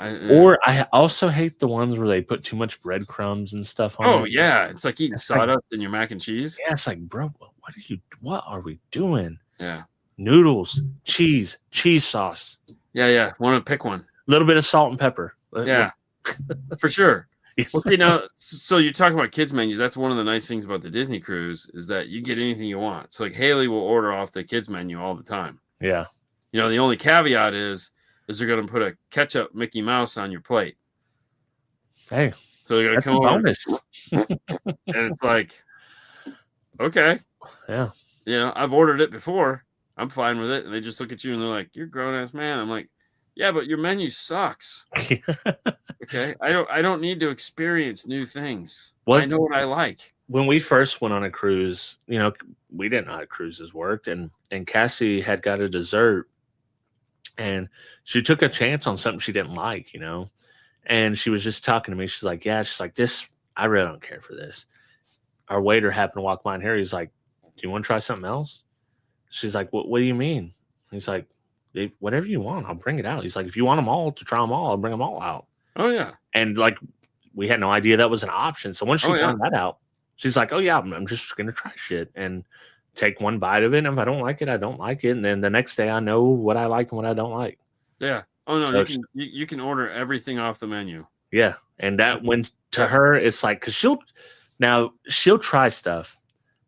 I also hate the ones where they put too much breadcrumbs and stuff on. Oh yeah, it's like eating sawdust in your mac and cheese. Yeah, it's like, bro, what are we doing? Yeah. Noodles, cheese sauce. Yeah. Want to pick one? A little bit of salt and pepper. Yeah, for sure. Well, so you're talking about kids menus. That's one of the nice things about the Disney cruise is that you get anything you want. So like Haley will order off the kids menu all the time. Yeah. The only caveat is they're going to put a ketchup Mickey Mouse on your plate. Hey, so they're going to come over, bonus. And it's like, okay, yeah, I've ordered it before. I'm fine with it. And they just look at you and they're like, "You're a grown ass man." I'm like, "Yeah, but your menu sucks." Okay, I don't need to experience new things. I know what I like. When we first went on a cruise, we didn't know how cruises worked, and Cassie had got a dessert. And she took a chance on something she didn't like, and she was just talking to me. She's like, this, I really don't care for this. Our waiter happened to walk by in here. He's like, "Do you want to try something else?" She's like, what do you mean? He's like, "Whatever you want, I'll bring it out." He's like, "If you want them all to try them all, I'll bring them all out." Oh, yeah. And like, we had no idea that was an option. So once she found that out, she's like, "Oh yeah, I'm just going to try shit and take one bite of it. And if I don't like it, I don't like it. And then the next day I know what I like and what I don't like." Yeah. Oh no, so you can order everything off the menu. Yeah. And that went to her, it's like, cause she'll try stuff,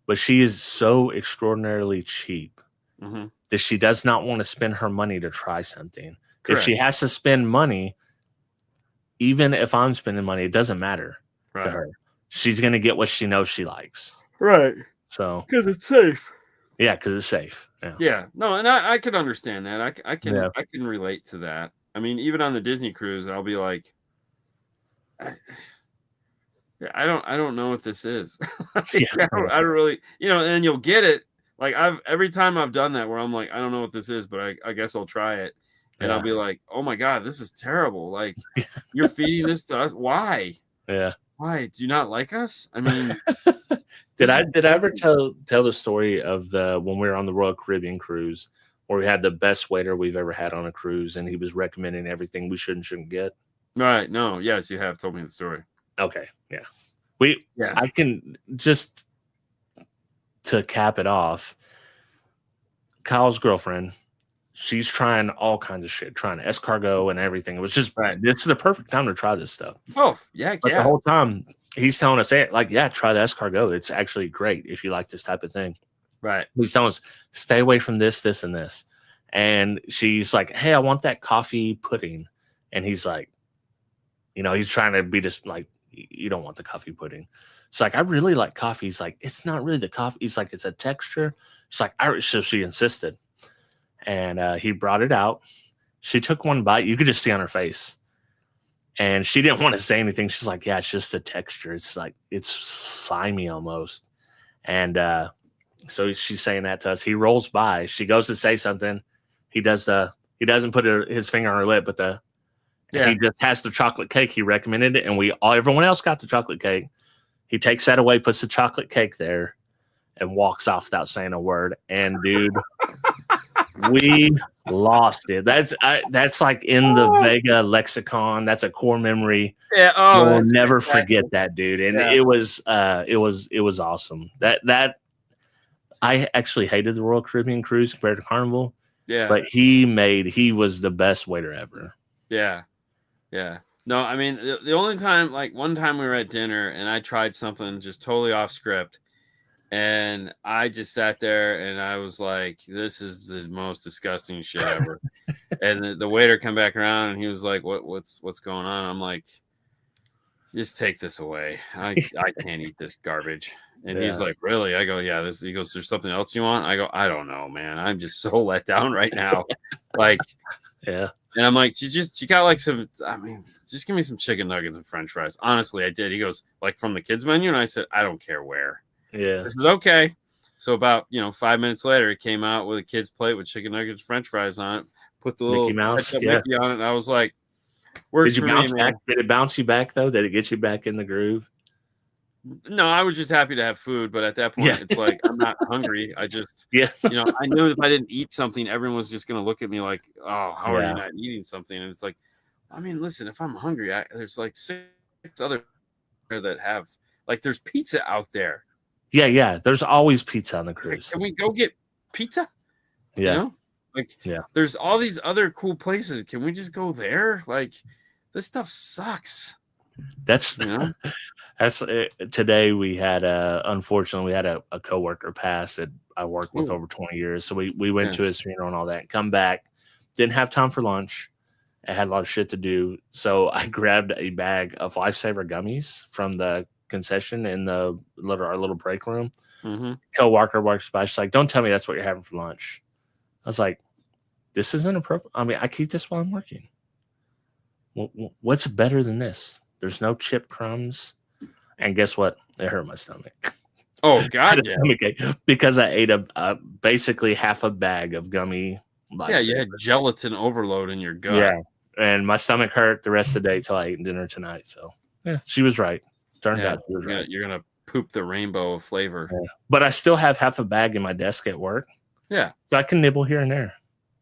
but she is so extraordinarily cheap that she does not want to spend her money to try something. Correct. If she has to spend money, even if I'm spending money, it doesn't matter to her. She's going to get what she knows she likes. Right. So, because it's safe. Yeah, because it's safe. Yeah. No, and I can understand that. I can relate to that. I mean, even on the Disney cruise, I'll be like, I don't know what this is. I don't really, and then you'll get it. Like every time I've done that where I'm like, I don't know what this is, but I guess I'll try it. And I'll be like, "Oh my God, this is terrible. Like you're feeding this to us. Why? Yeah. Why? Do you not like us?" I mean, did I ever tell the story of when we were on the Royal Caribbean cruise where we had the best waiter we've ever had on a cruise and he was recommending everything we shouldn't get? Right. No. Yes, you have told me the story. Okay. Yeah. I can just to cap it off. Kyle's girlfriend, she's trying all kinds of shit, trying escargot and everything. It was just It's the perfect time to try this stuff. Oh, yeah. But the whole time he's telling us, like, try the escargot. It's actually great if you like this type of thing. Right. He's telling us, stay away from this, this, and this. And she's like, "Hey, I want that coffee pudding." And he's like, he's trying to be just like, "You don't want the coffee pudding." She's like, "I really like coffee." He's like, "It's not really the coffee." He's like, "It's a texture." She's like, so she insisted. And he brought it out. She took one bite. You could just see on her face. And she didn't want to say anything. She's like, "Yeah, it's just a texture. It's like, it's slimy almost." And so she's saying that to us. He rolls by. She goes to say something. He doesn't put his finger on her lip, but he just has the chocolate cake. He recommended it. And everyone else got the chocolate cake. He takes that away, puts the chocolate cake there, and walks off without saying a word. And dude, we lost it. That's like in the Vega lexicon. That's a core memory. Yeah. We'll never forget that, dude. And it was awesome. That I actually hated the Royal Caribbean cruise compared to Carnival. Yeah. But he was the best waiter ever. Yeah. Yeah. No, I mean, the only time, like one time we were at dinner and I tried something just totally off script. And I just sat there and I was like, "This is the most disgusting shit ever." And the waiter come back around and he was like, what's going on?" I'm like, just take this away. I can't eat this garbage. And he's like, really? I go, yeah. He goes, there's something else you want? I go, I don't know, man. I'm just so let down right now. Like, yeah. And I'm like, you got like some, I mean, just give me some chicken nuggets and French fries. Honestly, I did. He goes, like from the kids menu. And I said, I don't care where. Yeah. This is okay. So about, 5 minutes later, it came out with a kid's plate with chicken nuggets, French fries on it. Put the little Mickey Mouse, Mickey on it. And I was like, works Did you for bounce me, back? man. Did it bounce you back though? Did it get you back in the groove? No, I was just happy to have food, but at that point, it's like I'm not hungry. I just, I knew if I didn't eat something, everyone was just gonna look at me like, "Oh, how are you not eating something?" And it's like, I mean, listen, if I'm hungry, there's like 6 other that have like there's pizza out there. Yeah. There's always pizza on the cruise. Can we go get pizza? Yeah. There's all these other cool places. Can we just go there? Like, this stuff sucks. That's That's today we had unfortunately we had a coworker pass that I worked with over 20 years. So we went to his funeral and all that. Come back, didn't have time for lunch. I had a lot of shit to do. So I grabbed a bag of Lifesaver gummies from the concession in our little break room. Mm-hmm. Coworker works by. She's like, don't tell me that's what you're having for lunch. I was like, this isn't appropriate. I mean, I keep this while I'm working. What's better than this? There's no chip crumbs. And guess what? It hurt my stomach. Oh, God, yeah. Because I ate basically half a bag of gummy. Yeah, you had gelatin overload in your gut. Yeah, and my stomach hurt the rest of the day till I ate dinner tonight. So, yeah, she was right. Turns out she was right. You're going to poop the rainbow of flavor. Yeah. But I still have half a bag in my desk at work. Yeah. So I can nibble here and there.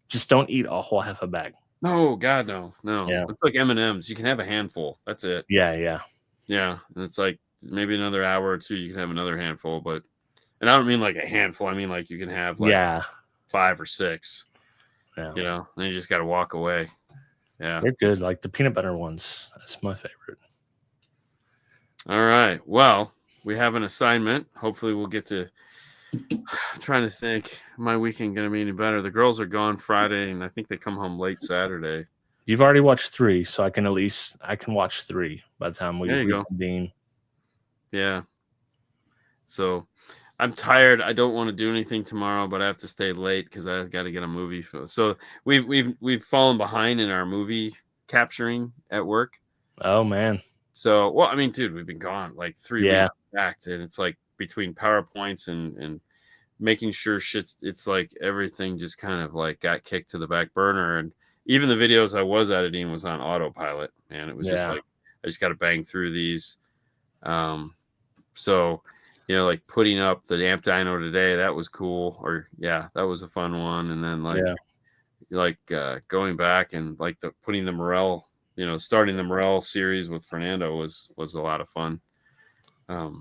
Just don't eat a whole half a bag. No, God, no. Yeah. It's like M&Ms. You can have a handful. That's it. Yeah. Yeah, and it's like maybe another hour or two, you can have another handful, and I don't mean like a handful. I mean like you can have 5 or 6. Yeah. Then you just got to walk away. Yeah, they're good. Like the peanut butter ones. That's my favorite. All right. Well, we have an assignment. Hopefully, we'll get to. I'm trying to think. My weekend going to be any better? The girls are gone Friday, and I think they come home late Saturday. You've already watched 3, so I can watch 3 by the time we go. Dean. Yeah. So I'm tired. I don't want to do anything tomorrow, but I have to stay late because I got to get a movie. So we've fallen behind in our movie capturing at work. Oh man. So well, I mean, dude, we've been gone like 3 weeks back, and it's like between PowerPoints and making sure it's like everything just kind of like got kicked to the back burner. And even the videos I was editing was on autopilot, man. It was just like, I just got to bang through these. So, like putting up the amp dyno today, that was cool. Or that was a fun one. And then going back and like putting the Morel, starting the Morel series with Fernando was a lot of fun. But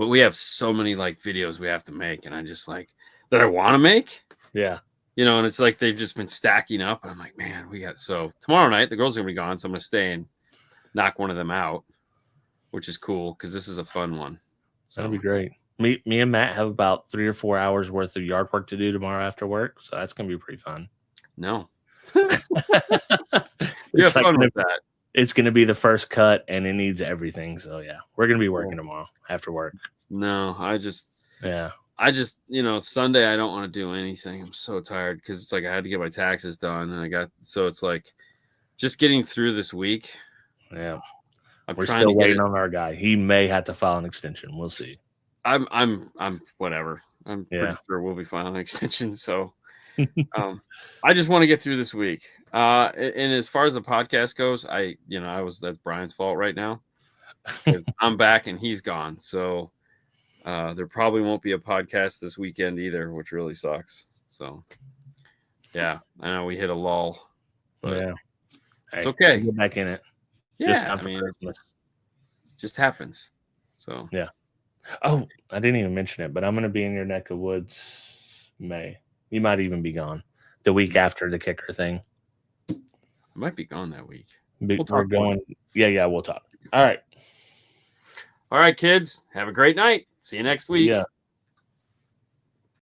we have so many like videos we have to make, and I just like that I want to make. Yeah. And it's like they've just been stacking up. And I'm like, man, so tomorrow night the girls are gonna be gone, so I'm gonna stay and knock one of them out, which is cool because this is a fun one. So that'll be great. Me and Matt have about 3 or 4 hours worth of yard work to do tomorrow after work, so that's gonna be pretty fun. No. You have fun with that. It's gonna be the first cut, and it needs everything. So yeah, we're gonna be working tomorrow after work. No, I just Sunday I don't want to do anything. I'm so tired because it's like I had to get my taxes done, and so it's like just getting through this week. Yeah, we're still waiting on our guy. He may have to file an extension. We'll see. I'm whatever. I'm pretty sure we'll be filing an extension. So, I just want to get through this week. And as far as the podcast goes, that's Brian's fault right now. I'm back and he's gone. So. There probably won't be a podcast this weekend either, which really sucks. So, I know we hit a lull, but it's okay. Get back in it. Yeah, it just happens. So, yeah. Oh, I didn't even mention it, but I'm going to be in your neck of woods May. You might even be gone the week after the kicker thing. I might be gone that week. We're going. Yeah, we'll talk. All right. All right, kids. Have a great night. See you next week. Yeah.